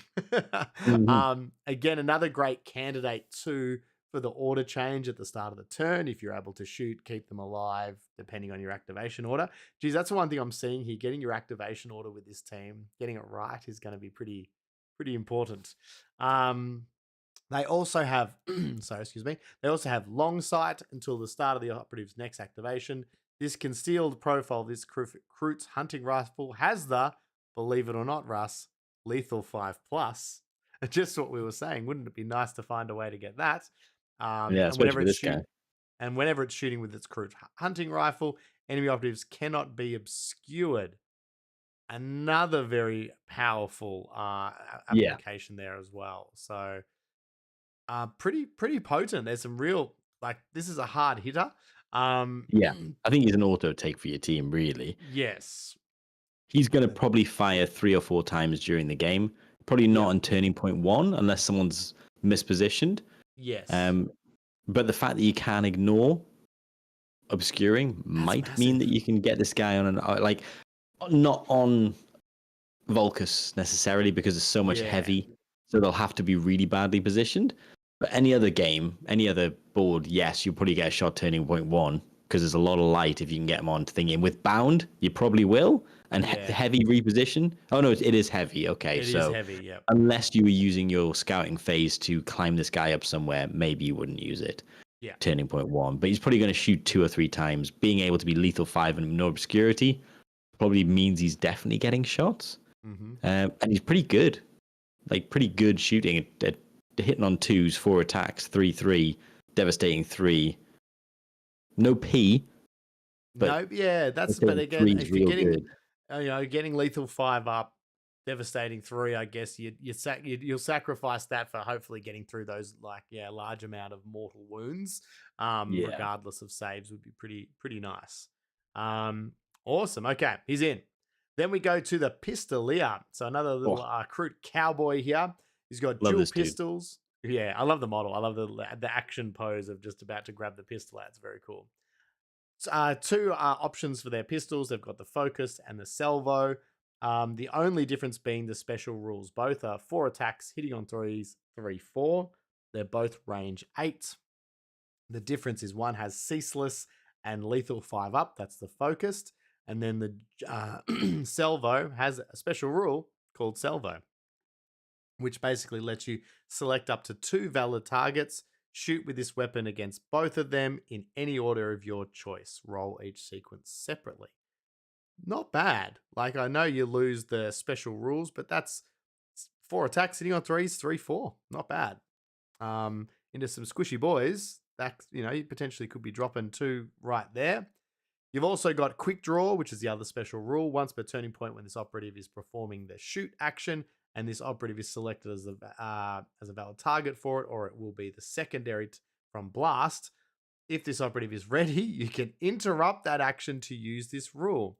Again, another great candidate too for the order change at the start of the turn. If you're able to shoot, keep them alive, depending on your activation order. Geez, that's the one thing I'm seeing here. Getting your activation order with this team, getting it right is going to be pretty important. They also have, they also have long sight until the start of the operative's next activation. This concealed profile, this Kroot's hunting rifle has the, believe it or not, Russ, lethal 5+. Just what we were saying. Wouldn't it be nice to find a way to get that? Especially for this guy. And whenever it's shooting with its Kroot hunting rifle, enemy operatives cannot be obscured. Another very powerful application there as well. So pretty potent. There's some real, this is a hard hitter. I think he's an auto take for your team, really. Yes. He's going to probably fire 3 or 4 times during the game. Probably not on turning point 1 unless someone's mispositioned. Yes. But the fact that you can ignore obscuring might mean that you can get this guy on not on Vulcus necessarily, because it's so much heavy. So they'll have to be really badly positioned. But any other game, any other board, yes, you'll probably get a shot turning point 1 because there's a lot of light if you can get them on thinking. With bound, you probably will. And heavy reposition. Oh, no, it is heavy. Okay, it is heavy, yeah. Unless you were using your scouting phase to climb this guy up somewhere, maybe you wouldn't use it. Yeah. Turning point 1. But he's probably going to shoot 2 or 3 times. Being able to be lethal 5 and no obscurity probably means he's definitely getting shots. And he's pretty good. Pretty good shooting at hitting on 2s, 4 attacks, 3-3, devastating 3. No P. But again, if you're getting getting lethal 5 up, devastating 3, I guess you'll sacrifice that for hopefully getting through those large amount of mortal wounds. Regardless of saves would be pretty nice. Awesome. Okay, he's in. Then we go to the Pistolier. So another little Kroot cowboy here. He's got dual pistols. Dude. Yeah, I love the model. I love the action pose of just about to grab the pistol out. It's very cool. 2 options for their pistols. They've got the Focus and the Salvo. The only difference being the special rules. Both are 4 attacks, hitting on 3s, 3-4. They're both range 8. The difference is one has Ceaseless and Lethal 5 up. That's the Focused. And then the Salvo has a special rule called Salvo, which basically lets you select up to 2 valid targets, shoot with this weapon against both of them in any order of your choice. Roll each sequence separately. Not bad. I know you lose the special rules, but that's 4 attacks hitting on 3s, 3-4. Not bad. Into some squishy boys, that you potentially could be dropping 2 right there. You've also got Quick Draw, which is the other special rule. Once per turning point, when this operative is performing the shoot action, and this operative is selected as a valid target for it, or it will be the secondary from blast. If this operative is ready, you can interrupt that action to use this rule.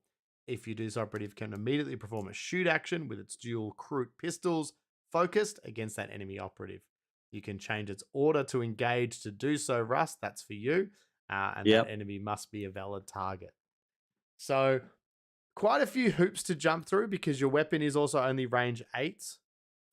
If you do, this operative can immediately perform a shoot action with its dual Kroot pistols focused against that enemy operative. You can change its order to engage to do so, Russ. That's for you. And that enemy must be a valid target. So quite a few hoops to jump through because your weapon is also only range 8.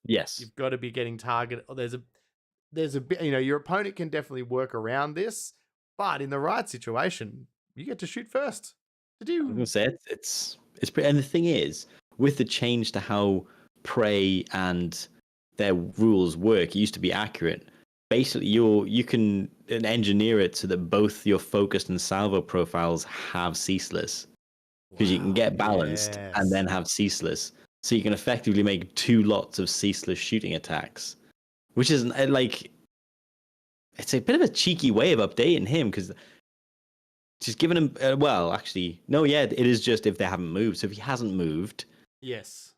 Yes. You've got to be getting targeted. There's a bit, your opponent can definitely work around this, but in the right situation, you get to shoot first. I was gonna say it's pretty, and the thing is, with the change to how prey and their rules work, it used to be accurate. Basically, you can engineer it so that both your focused and salvo profiles have ceaseless, because you can get balanced and then have ceaseless, so you can effectively make 2 lots of ceaseless shooting attacks, which is like, it's a bit of a cheeky way of updating him, because just giving him it is just if they haven't moved. So if he hasn't moved, yes,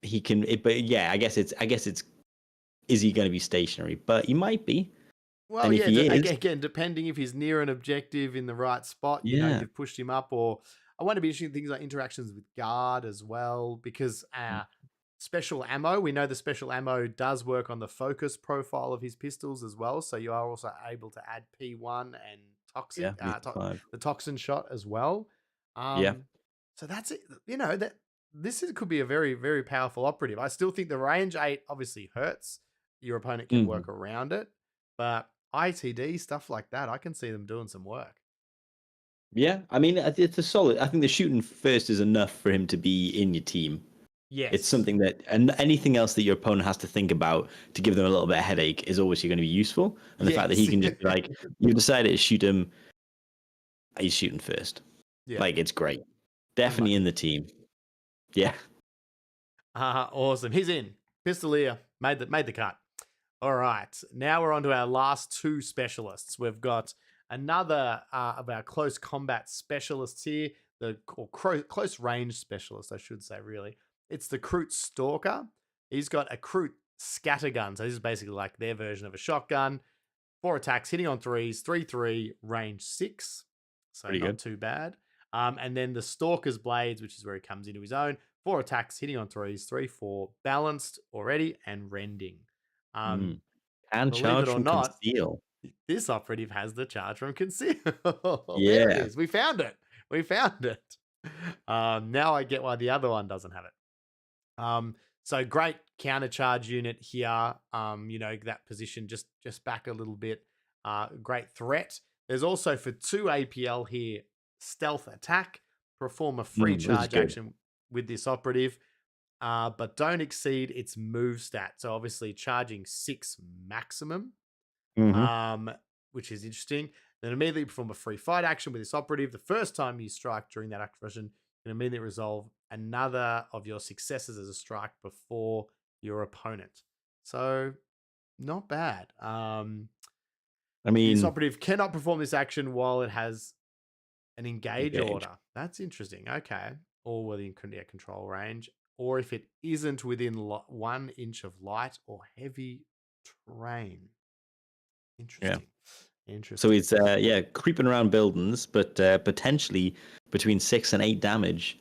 he can. But yeah, I guess it's. Is he going to be stationary? But he might be. Well, and if he is, again, depending if he's near an objective in the right spot, you've pushed him up. Or I want to be interesting things like interactions with guard as well, because special ammo. We know the special ammo does work on the focus profile of his pistols as well. So you are also able to add P1 and toxic, the toxin shot as well. So that's it. Could be a very, very powerful operative. I still think the range 8 obviously hurts. Your opponent can work around it, but ITD stuff like that, I can see them doing some work. Yeah, I mean, it's a solid. I think the shooting first is enough for him to be in your team. Yes. It's something that, and anything else that your opponent has to think about to give them a little bit of headache is obviously going to be useful. And the fact that he can just be like, you decided to shoot him, he's shooting first. Yeah. Like, it's great. Definitely in the team. Yeah. Awesome. He's in. Pistolier. Made the cut. All right. Now we're on to our last 2 specialists. We've got another of our close combat specialists here, close range specialist, I should say, really. It's the Kroot Stalker. He's got a Kroot scattergun. So this is basically like their version of a shotgun. 4 attacks, hitting on 3s, 3/3, range 6. So pretty not good. Too bad. And then the Stalker's Blades, which is where he comes into his own. 4 attacks, hitting on 3s, 3/4, balanced already, and rending. And charge from conceal. This operative has the charge from conceal. There it is. We found it. Now I get why the other one doesn't have it. So great counter charge unit here. That position just back a little bit. Great threat. There's also for 2 APL here, stealth attack. Perform a free charge action with this operative, but don't exceed its move stat. So obviously charging 6 maximum, which is interesting. Then immediately perform a free fight action with this operative. The first time you strike during that activation, you can immediately resolve another of your successes as a strike before your opponent. So not bad. This operative cannot perform this action while it has an engage order. That's interesting. Okay. Or within control range, or if it isn't within 1 inch of light or heavy terrain. Interesting. So it's creeping around buildings, but potentially between 6 and 8 damage.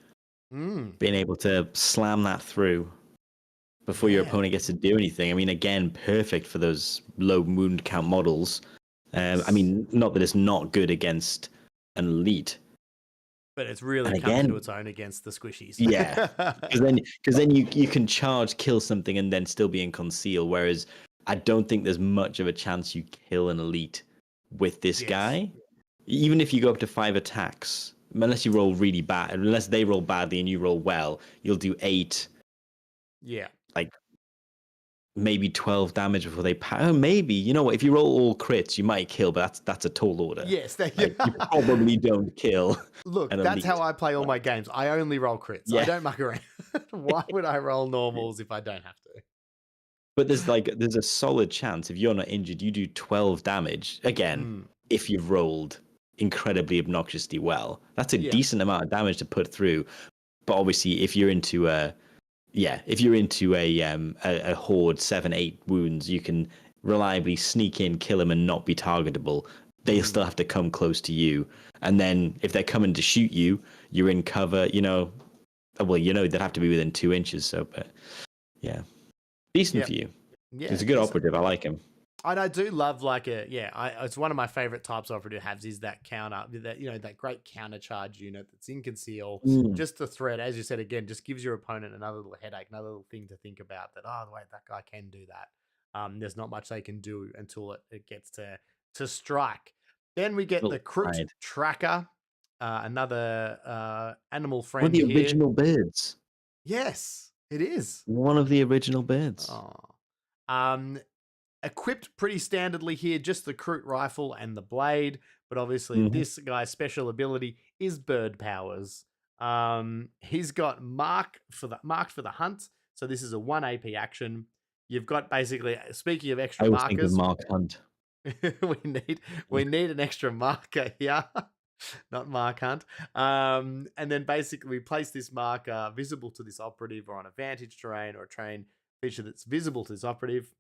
Being able to slam that through before your opponent gets to do anything. I mean, again, perfect for those low wound count models. I mean, not that it's not good against an elite, but it's really come into its own against the squishies. Yeah, because then you can charge, kill something, and then still be in conceal. Whereas I don't think there's much of a chance you kill an elite with this guy. Even if you go up to 5 attacks, unless you roll really bad, unless they roll badly and you roll well, you'll do 8. Yeah, like maybe 12 damage before they maybe, you know what, if you roll all crits you might kill, but that's a tall order. Yes, you probably don't kill. Look, that's how I play all my games. I only roll crits. I don't muck around. Why would I roll normals if I don't have to? But there's a solid chance if you're not injured you do 12 damage again. If you've rolled incredibly obnoxiously well, that's a decent amount of damage to put through. But obviously if you're into a horde 7-8 wounds, you can reliably sneak in, kill him, and not be targetable. they still have to come close to you. And then if they're coming to shoot you, you're in cover, well, they'd have to be within 2 inches. So, but yeah, decent for you. Yeah, He's a good operative. I like him. And I do love it's one of my favorite types of operative have is that counter, that great counter charge unit that's in conceal. Just the threat, as you said again, just gives your opponent another little headache, another little thing to think about. That wait, that guy can do that. There's not much they can do until it gets to strike. Then we get the Kroot tracker, another animal friend. One of the original birds. Yes, it is one of the original birds. Equipped pretty standardly here, just the Kroot rifle and the blade, but obviously this guy's special ability is bird powers. He's got marked for the hunt, so this is a 1 AP action. You've got basically, speaking of extra markers, think of Mark Hunt. we need an extra marker here, not Mark Hunt. And then basically we place this marker visible to this operative or on a vantage terrain or a terrain feature that's visible to this operative.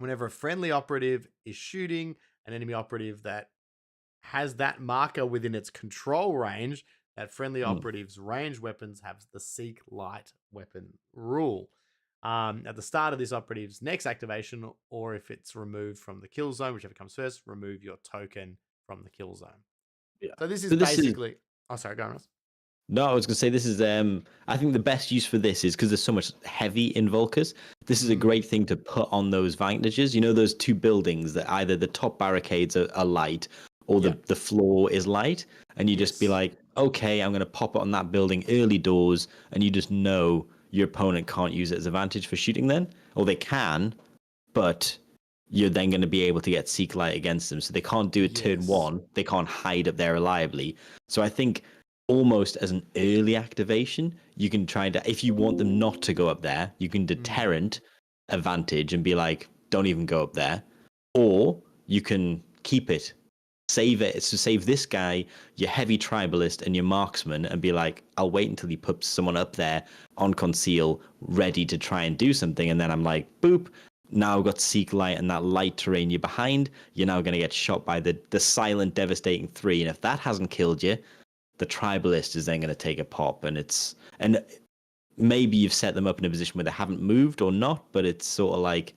Whenever a friendly operative is shooting an enemy operative that has that marker within its control range, that friendly operative's ranged weapons have the Seek Light weapon rule. At the start of this operative's next activation, or if it's removed from the kill zone, whichever comes first, remove your token from the kill zone. Yeah. So this is basically... Oh, sorry, go on, Ross. No, I was going to say this is, I think the best use for this is because there's so much heavy in Volkers. This is a great thing to put on those vantages. Those 2 buildings that either the top barricades are light or the floor is light. And you just be like, okay, I'm going to pop it on that building early doors. And you just know your opponent can't use it as a vantage for shooting then. Or they can, but you're then going to be able to get Seek Light against them. So they can't do it turn 1. They can't hide up there reliably. So I think... almost as an early activation, you can try to, if you want them not to go up there, you can deterrent a vantage and be like, don't even go up there. Or you can keep it, save it. It's to save this guy, your heavy tribalist and your marksman, and be like, I'll wait until he puts someone up there on conceal, ready to try and do something. And then I'm like, boop. Now I've got Seek Light and that light terrain you're behind. You're now going to get shot by the silent, devastating 3. And if that hasn't killed you, the tribalist is then going to take a pop, and maybe you've set them up in a position where they haven't moved or not, but it's sort of like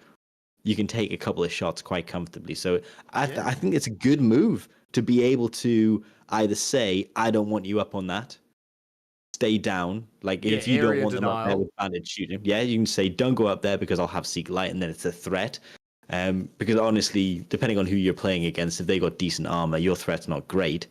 you can take a couple of shots quite comfortably. So I think it's a good move to be able to either say, I don't want you up on that, stay down. Like if you don't want them up there with bandit shooting, you can say, don't go up there because I'll have Seek Light, and then it's a threat. Because honestly, depending on who you're playing against, if they got decent armor, your threat's not great.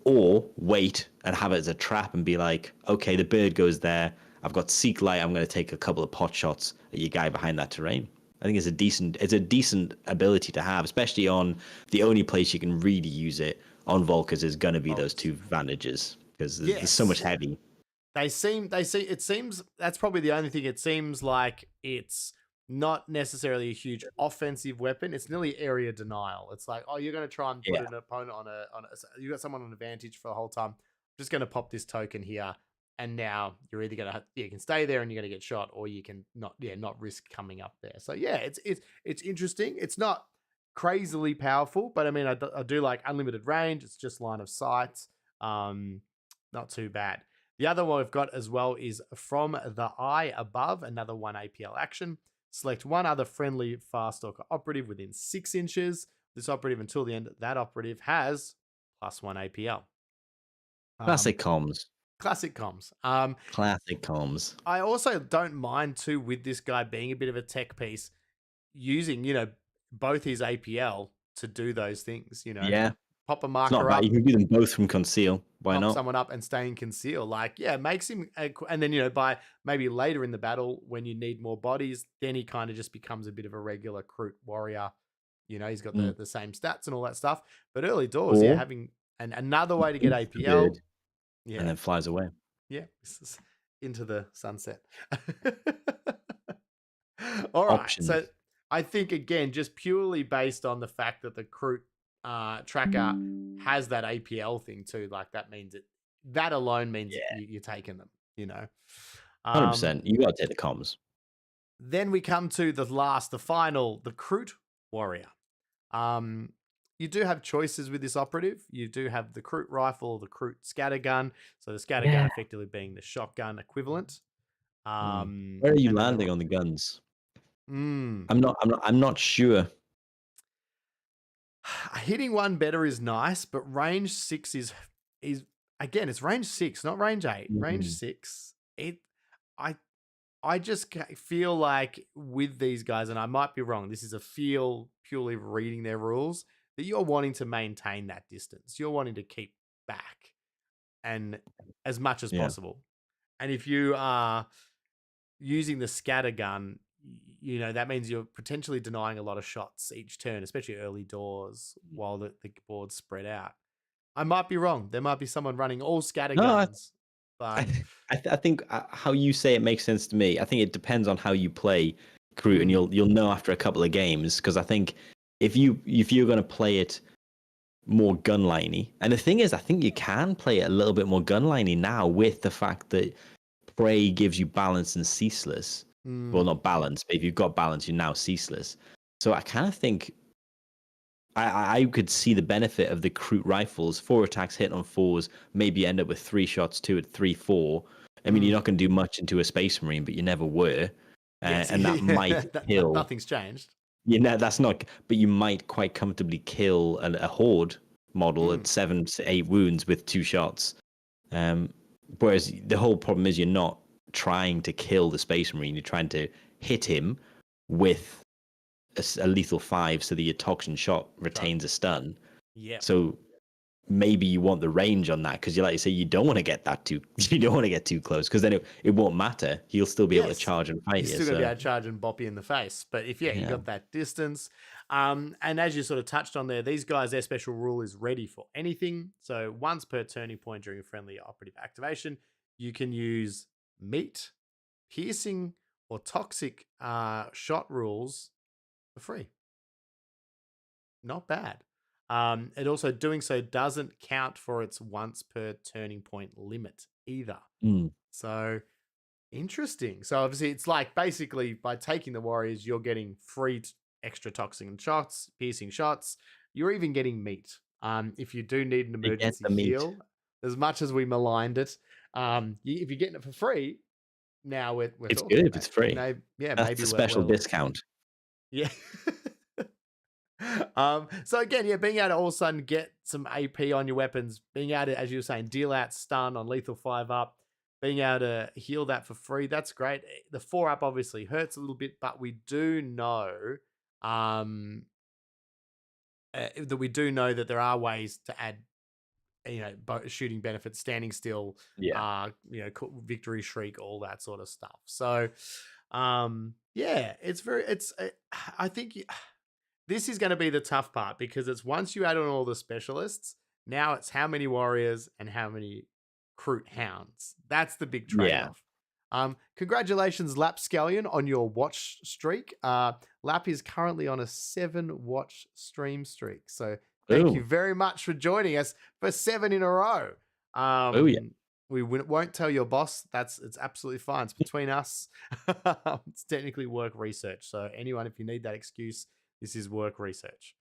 Or wait and have it as a trap and be like, okay, the bird goes there. I've got Seek Light. I'm going to take a couple of pot shots at your guy behind that terrain. I think it's a decent ability to have, especially on the only place you can really use it on Volkers is going to be those 2 vantages because there's so much heavy. It seems that's probably the only thing. It seems like it's not necessarily a huge offensive weapon. It's nearly area denial. It's like, you're going to try and put an opponent on a you got someone on advantage for the whole time. I'm just going to pop this token here, and now you're either going to you can stay there and you're going to get shot, or you can not risk coming up there. So it's interesting. It's not crazily powerful, but I mean I do like unlimited range. It's just line of sight. Not too bad. The other one we've got as well is From the Eye Above, another 1 APL action. Select one other friendly Farstalker operative within 6 inches. This operative, until the end, that operative has +1 APL. Classic comms. Classic comms. Classic comms. I also don't mind too with this guy being a bit of a tech piece, using both his APL to do those things. Pop a marker up. You can do them both from conceal. Why not? Pop someone up and stay in conceal. Makes him... And then, by maybe later in the battle, when you need more bodies, then he kind of just becomes a bit of a regular Kroot warrior. He's got the same stats and all that stuff. But early doors, having another way to get APL. And then flies away. Yeah, this is into the sunset. All right. Options. So I think, again, just purely based on the fact that the Kroot tracker has that APL thing too, like that means that alone means you're taking them, 100%. You gotta take the comms. Then we come to the final, the Kroot warrior. you do have choices with this operative. You do have the Kroot rifle, the Kroot scattergun. So the scattergun Yeah. effectively being the shotgun equivalent. Where are you And then landing on the guns? Mm. I'm not sure. Hitting one better is nice, but range 6 is again, it's range 6, not range 8. Range 6. I just feel like with these guys, and I might be wrong, this is a feel purely reading their rules, that you're wanting to maintain that distance. You're wanting to keep back and as much as Yeah. possible. And if you are using the scatter gun, that means you're potentially denying a lot of shots each turn, especially early doors while the board's spread out. I might be wrong. There might be someone running all scatter guns. But I think how you say it makes sense to me. I think it depends on how you play Kroot, and you'll know after a couple of games, because I think if you're going to play it more gunliney, and the thing is, I think you can play it a little bit more gunliney now with the fact that Prey gives you balance and ceaseless. Well, not balance, but if you've got balance, you're now ceaseless. So I kind of think I could see the benefit of the Kroot rifles. 4 attacks hit on 4s, maybe end up with 3 shots, 2 at 3, 4. I mean, you're not going to do much into a Space Marine, but you never were. Yes. And that might kill. Nothing's changed. Yeah, that's not. But you might quite comfortably kill a Horde model at 7 to 8 wounds with 2 shots. Whereas the whole problem is you're not trying to kill the Space Marine. You're trying to hit him with a lethal 5 so that your toxin shot retains a stun. Yeah. So maybe you want the range on that, because you, like you say, you don't want to get too close, because then it won't matter. He'll still be able to charge and fight you. He's still going to be able to charge and bop you in the face. But if you got that distance, and as you sort of touched on there, these guys, their special rule is ready for anything. So once per turning point during a friendly operative activation, you can use meat, piercing, or toxic shot rules for free. Not bad. It also, doing so doesn't count for its once per turning point limit either. So interesting. So obviously it's like basically by taking the warriors, you're getting free extra toxin shots, piercing shots. You're even getting meat. If you do need an emergency heal, as much as we maligned it, if you're getting it for free, now we're it's good if it's free. Maybe a special discount. Yeah. So again, being able to all of a sudden get some AP on your weapons, being able to, as you were saying, deal out stun on lethal 5 up, being able to heal that for free, that's great. The 4 up obviously hurts a little bit, but we do know that there are ways to add, shooting benefits, standing still, victory shriek, all that sort of stuff. So, I think this is going to be the tough part, because it's once you add on all the specialists, now it's how many warriors and how many Kroot hounds. That's the big trade-off. Congratulations, Lap Scallion, on your watch streak. Lap is currently on a 7-watch stream streak. So thank you very much for joining us for 7 in a row. We won't tell your boss. It's absolutely fine. It's between us. It's technically work research. So anyone, if you need that excuse, this is work research.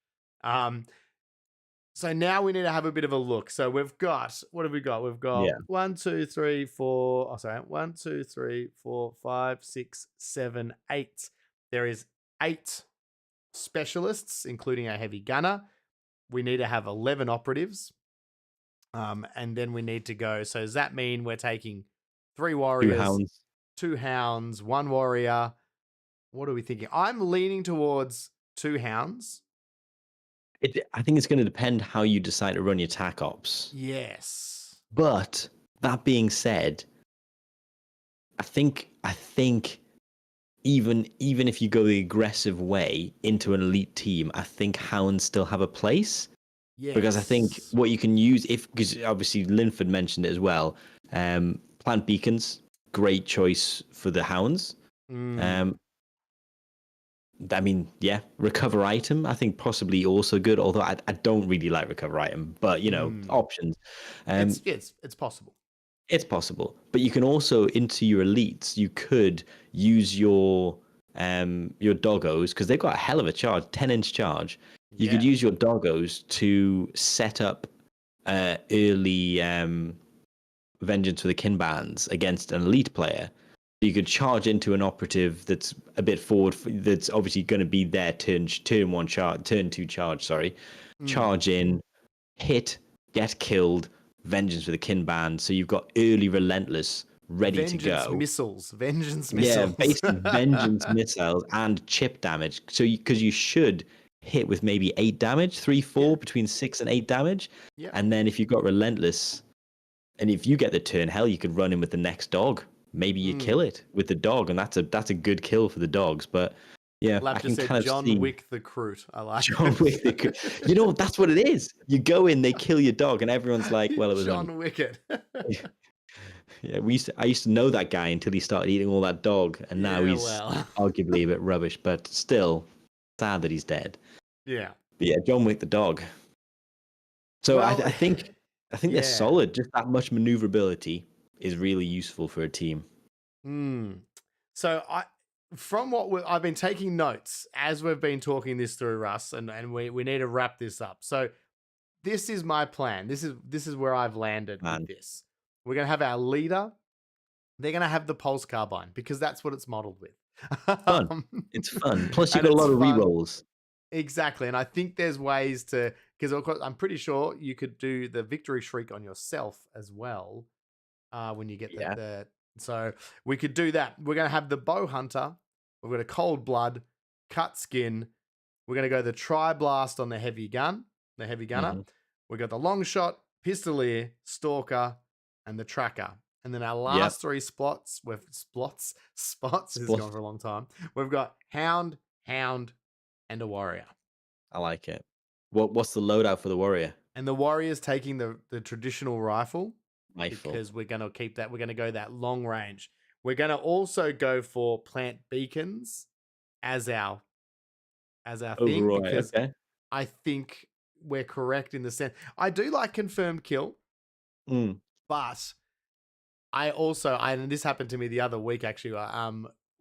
So now we need to have a bit of a look. So we've got, what have we got? We've got 1, 2, 3, 4. Oh, sorry. 1, 2, 3, 4, 5, 6, 7, 8. There is 8 specialists, including a heavy gunner. We need to have 11 operatives. And then we need to go. So does that mean we're taking 3 warriors, 2 hounds, 1 warrior? What are we thinking? I'm leaning towards 2 hounds. I think it's going to depend how you decide to run your tac ops. Yes. But that being said, I think even if you go the aggressive way into an elite team, I think hounds still have a place. Yes. Because I think what you can use, because obviously Linford mentioned it as well, plant beacons, great choice for the hounds. I mean, recover item, I think possibly also good, although I don't really like recover item, but options. It's possible. It's possible. But you can also, into your elites, you could use your doggos, because they've got a hell of a charge, 10-inch charge. You could use your doggos to set up early Vengeance for the Kinbands against an elite player. You could charge into an operative that's a bit forward. That's obviously going to be their turn two charge. Sorry, charge in, hit, get killed. Vengeance for the Kinband. So you've got early relentless ready to go. Vengeance missiles. Yeah, basically vengeance missiles and chip damage. So because you should hit with maybe 8 damage, 3-4 between 6 and 8 damage. Yeah. And then if you've got relentless, and if you get the turn, hell, you could run in with the next dog. Maybe you kill it with the dog, and that's a good kill for the dogs. But yeah, Lab I can just kind said of John Wick the Kroot. I like John Wick the Kroot. You know, that's what it is. You go in, they kill your dog, and everyone's like, "Well, it was John Wicket." Yeah, I used to know that guy until he started eating all that dog, and now he's arguably a bit rubbish, but still sad that he's dead. Yeah. But yeah, John Wick the dog. So I think they're solid. Just that much maneuverability is really useful for a team. So from what I've been taking notes as we've been talking this through, Russ, and we need to wrap this up. So this is my plan. This is where I've landed with this. We're gonna have our leader. They're gonna have the pulse carbine because that's what it's modeled with. Fun. It's fun. Plus you got a lot of rerolls. Exactly, and I think there's ways to, because of course I'm pretty sure you could do the victory shriek on yourself as well when you get the. So we could do that. We're gonna have the bow hunter. We've got a cold blood, cut skin. We're gonna go the tri blast on the heavy gunner. We got the long shot, pistolier, stalker, and the tracker. And then our last 3 spots with spots. This is going for a long time. We've got hound, and a warrior. I like it. What's the loadout for the warrior? And the warrior's taking the traditional rifle. Because we're going to keep that. We're going to go that long range. We're going to also go for plant beacons as our thing. Because I think we're correct in the sense. I do like confirmed kill. But I also, and this happened to me the other week actually,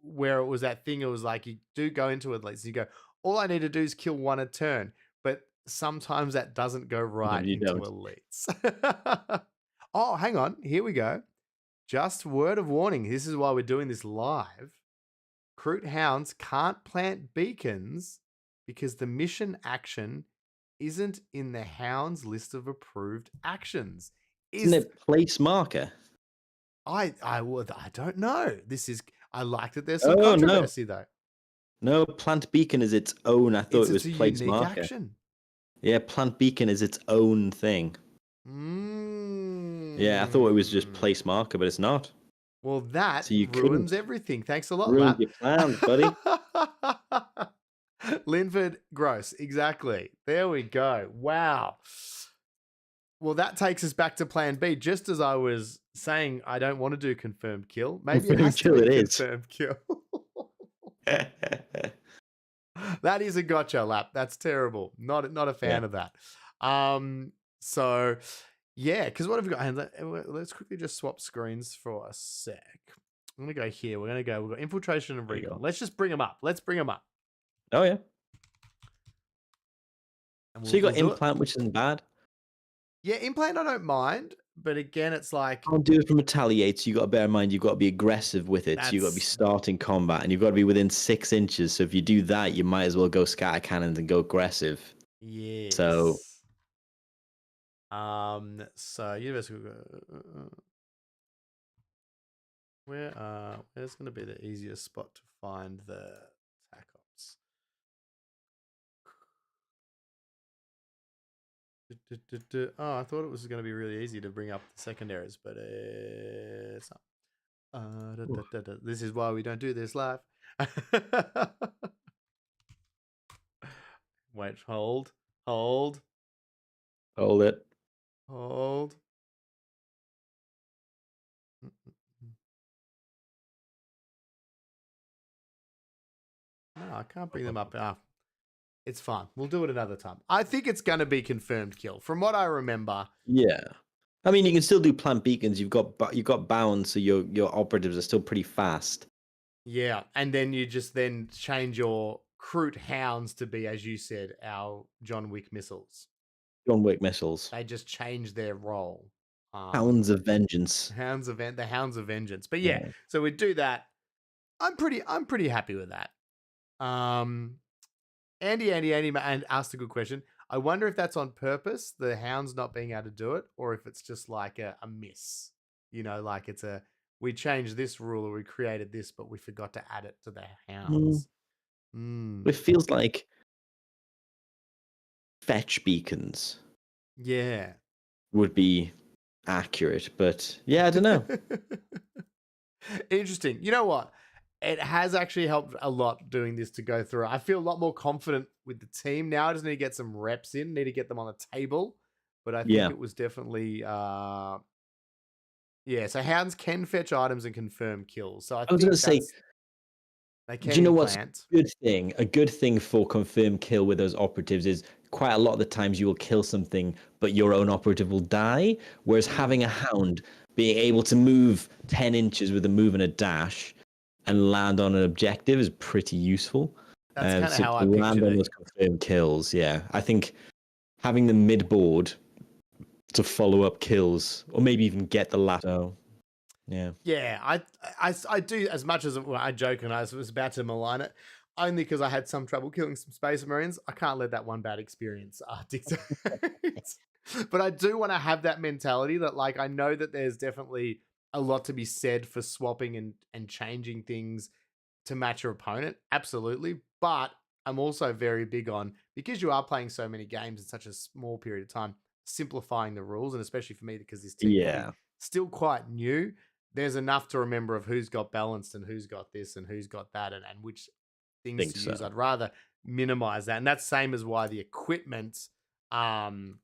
where it was that thing. It was like you do go into it, like you go, all I need to do is kill 1 a turn, but sometimes that doesn't go right into elites. Oh, hang on, here we go. Just word of warning. This is why we're doing this live. Kroot hounds can't plant beacons because the mission action isn't in the hound's list of approved actions. Isn't it place marker? I don't know. I like that there's some controversy though. No, plant beacon is its own. I thought it was place marker. Action. Yeah, plant beacon is its own thing. Yeah, I thought it was just place marker, but it's not. Well, that ruins everything. Thanks a lot, Ruins your plans, buddy. Linford Gross, exactly. There we go. Wow. Well, that takes us back to plan B. Just as I was saying, I don't want to do confirmed kill. Maybe it has to be confirmed kill. That is a gotcha lap. That's terrible. Not a fan of that. So yeah, because what have we got? Let's quickly just swap screens for a sec. I'm gonna go here. We've got infiltration and recon. Let's just bring them up. Let's bring them up. Oh yeah. So you got implant, which isn't bad. Yeah, implant I don't mind, but again, it's like can't do it from retaliate. So you got to bear in mind you've got to be aggressive with it. So you got to be starting combat, and you've got to be within 6 inches. So if you do that, you might as well go scatter cannons and go aggressive. Yes. So universal. Where's going to be the easiest spot to find the attack ops? Oh, I thought it was going to be really easy to bring up the secondaries, but it's not. This is why we don't do this live. Wait, hold it. Hold. No, I can't bring them up. It's fine. We'll do it another time. I think it's going to be confirmed kill. From what I remember. Yeah. I mean, you can still do plant beacons. You've got bounds, so your operatives are still pretty fast. Yeah, and then you just change your Kroot hounds to be, as you said, our John Wick missiles. John Wick missiles. They just change their role. Hounds of Vengeance. The Hounds of Vengeance. But yeah, so we do that. I'm pretty happy with that. Andy asked a good question. I wonder if that's on purpose, the hounds not being able to do it, or if it's just like a miss. Like we changed this rule or we created this, but we forgot to add it to the hounds. It feels like fetch beacons. Yeah. Would be accurate, but yeah, I don't know. Interesting. You know what? It has actually helped a lot doing this to go through. I feel a lot more confident with the team now. I just need to get some reps in, need to get them on the table. But I think it was definitely so hounds can fetch items and confirm kills. So I was going to say, they can do you know what's implant. a good thing for confirm kill with those operatives is quite a lot of the times you will kill something, but your own operative will die. Whereas having a hound being able to move 10 inches with a move and a dash and land on an objective is pretty useful. That's kind of how I land on those confirmed kills. Yeah, I think having the mid board to follow up kills, or maybe even get the last. Oh, yeah. Yeah, I do, as much as I joke and I was about to malign it, only because I had some trouble killing some Space Marines. I can't let that one bad experience dictate. But I do want to have that mentality that, like, I know that there's definitely a lot to be said for swapping and changing things to match your opponent. Absolutely. But I'm also very big on, because you are playing so many games in such a small period of time, simplifying the rules. And especially for me, because this team is still quite new, there's enough to remember of who's got balanced and who's got this and who's got that and which things to use. I'd rather minimize that. And that's same as why the equipment, to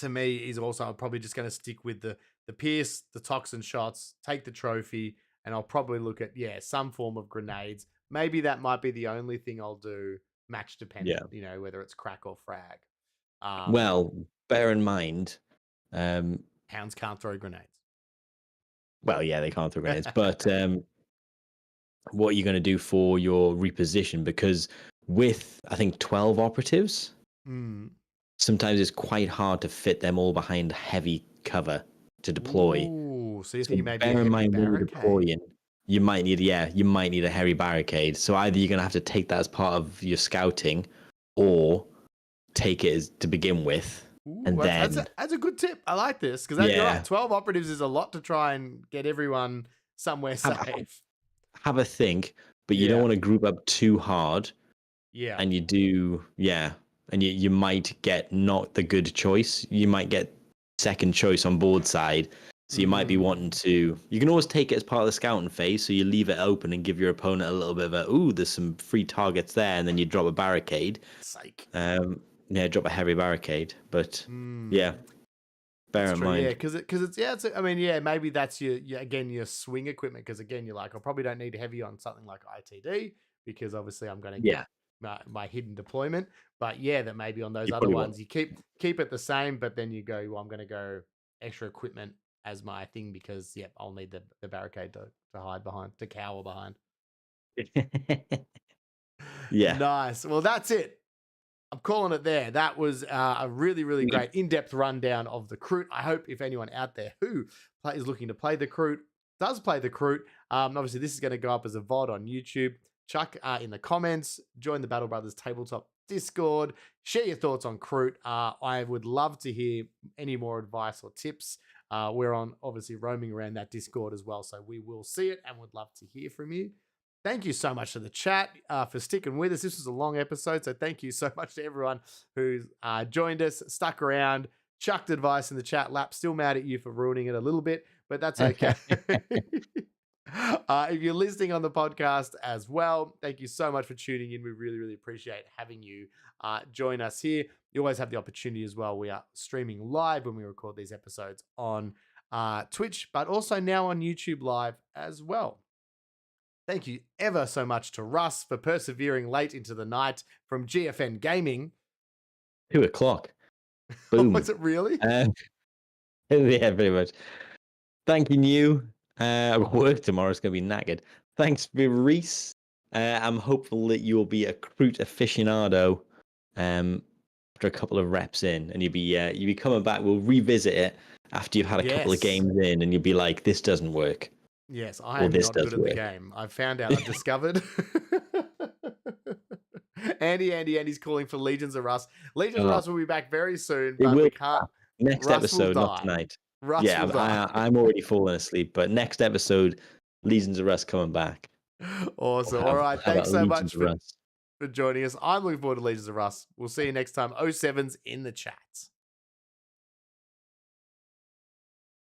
me, is also, I'm probably just going to stick with the pierce, the toxin shots, take the trophy, and I'll probably look at, some form of grenades. Maybe that might be the only thing I'll do match dependent, whether it's crack or frag. Well, bear in mind, hounds can't throw grenades. Well, yeah, they can't throw grenades, but what are you going to do for your reposition? Because with, I think, 12 operatives, sometimes it's quite hard to fit them all behind heavy cover to deploy. Ooh, so you think maybe bear in mind when you're deploying, you might need a hairy barricade. So either you're going to have to take that as part of your scouting, or take it as to begin with. And then that's a good tip. I like this, because you're right. 12 operatives is a lot to try and get everyone somewhere safe. Have a think, but you don't want to group up too hard. Yeah. And you do, and you might get not the good choice. You might get second choice on board side. So you might be wanting to. You can always take it as part of the scouting phase, so you leave it open and give your opponent a little bit of there's some free targets there, and then you drop a barricade. Psych. Drop a heavy barricade, but bear in mind. Yeah, because maybe that's your swing equipment, because again, you're like, I probably don't need heavy on something like ITD, because obviously I'm going to get my hidden deployment. But that maybe on those other ones, you keep it the same, but then you go, well, I'm going to go extra equipment as my thing, because I'll need the barricade to hide behind, to cower behind. Nice. Well, that's it. I'm calling it there. That was a really, really great in-depth rundown of the Kroot. I hope if anyone out there who is looking to play the Kroot does play the Kroot. Obviously, this is going to go up as a VOD on YouTube. Chuck in the comments, join the Battle Brothers Tabletop Discord, share your thoughts on Kroot. I would love to hear any more advice or tips. We're obviously roaming around that Discord as well, so we will see it and would love to hear from you. Thank you so much to the chat for sticking with us. This was a long episode, so thank you so much to everyone who's joined us, stuck around, chucked advice in the chat. Lap, still mad at you for ruining it a little bit, but that's okay. If you're listening on the podcast as well, thank you so much for tuning in. We really, really appreciate having you join us here. You always have the opportunity as well. We are streaming live when we record these episodes on Twitch, but also now on YouTube Live as well. Thank you ever so much to Russ for persevering late into the night from GFN Gaming. 2:00. Boom. Was it really? Yeah, pretty much. Thank you, New. Work tomorrow is going to be knackered. Thanks, Reese. I'm hopeful that you'll be a Kroot aficionado after a couple of reps in, and you'll be coming back. We'll revisit it after you've had a couple of Yes. games in, and you'll be like, "This doesn't work." Yes, I Or am this not does good at the work. game. I've found out. I've discovered. Andy's calling for Legions of Rust. Legions of Rust will be back very soon, It but will we can't. next Russ will episode, not die. tonight. Russ will die. I'm already falling asleep, but next episode, Legions of Rust coming back. Awesome. All right. We'll have Thanks our so Legions much of Rust. for joining us. I'm looking forward to Legions of Rust. We'll see you next time. 07's in the chats.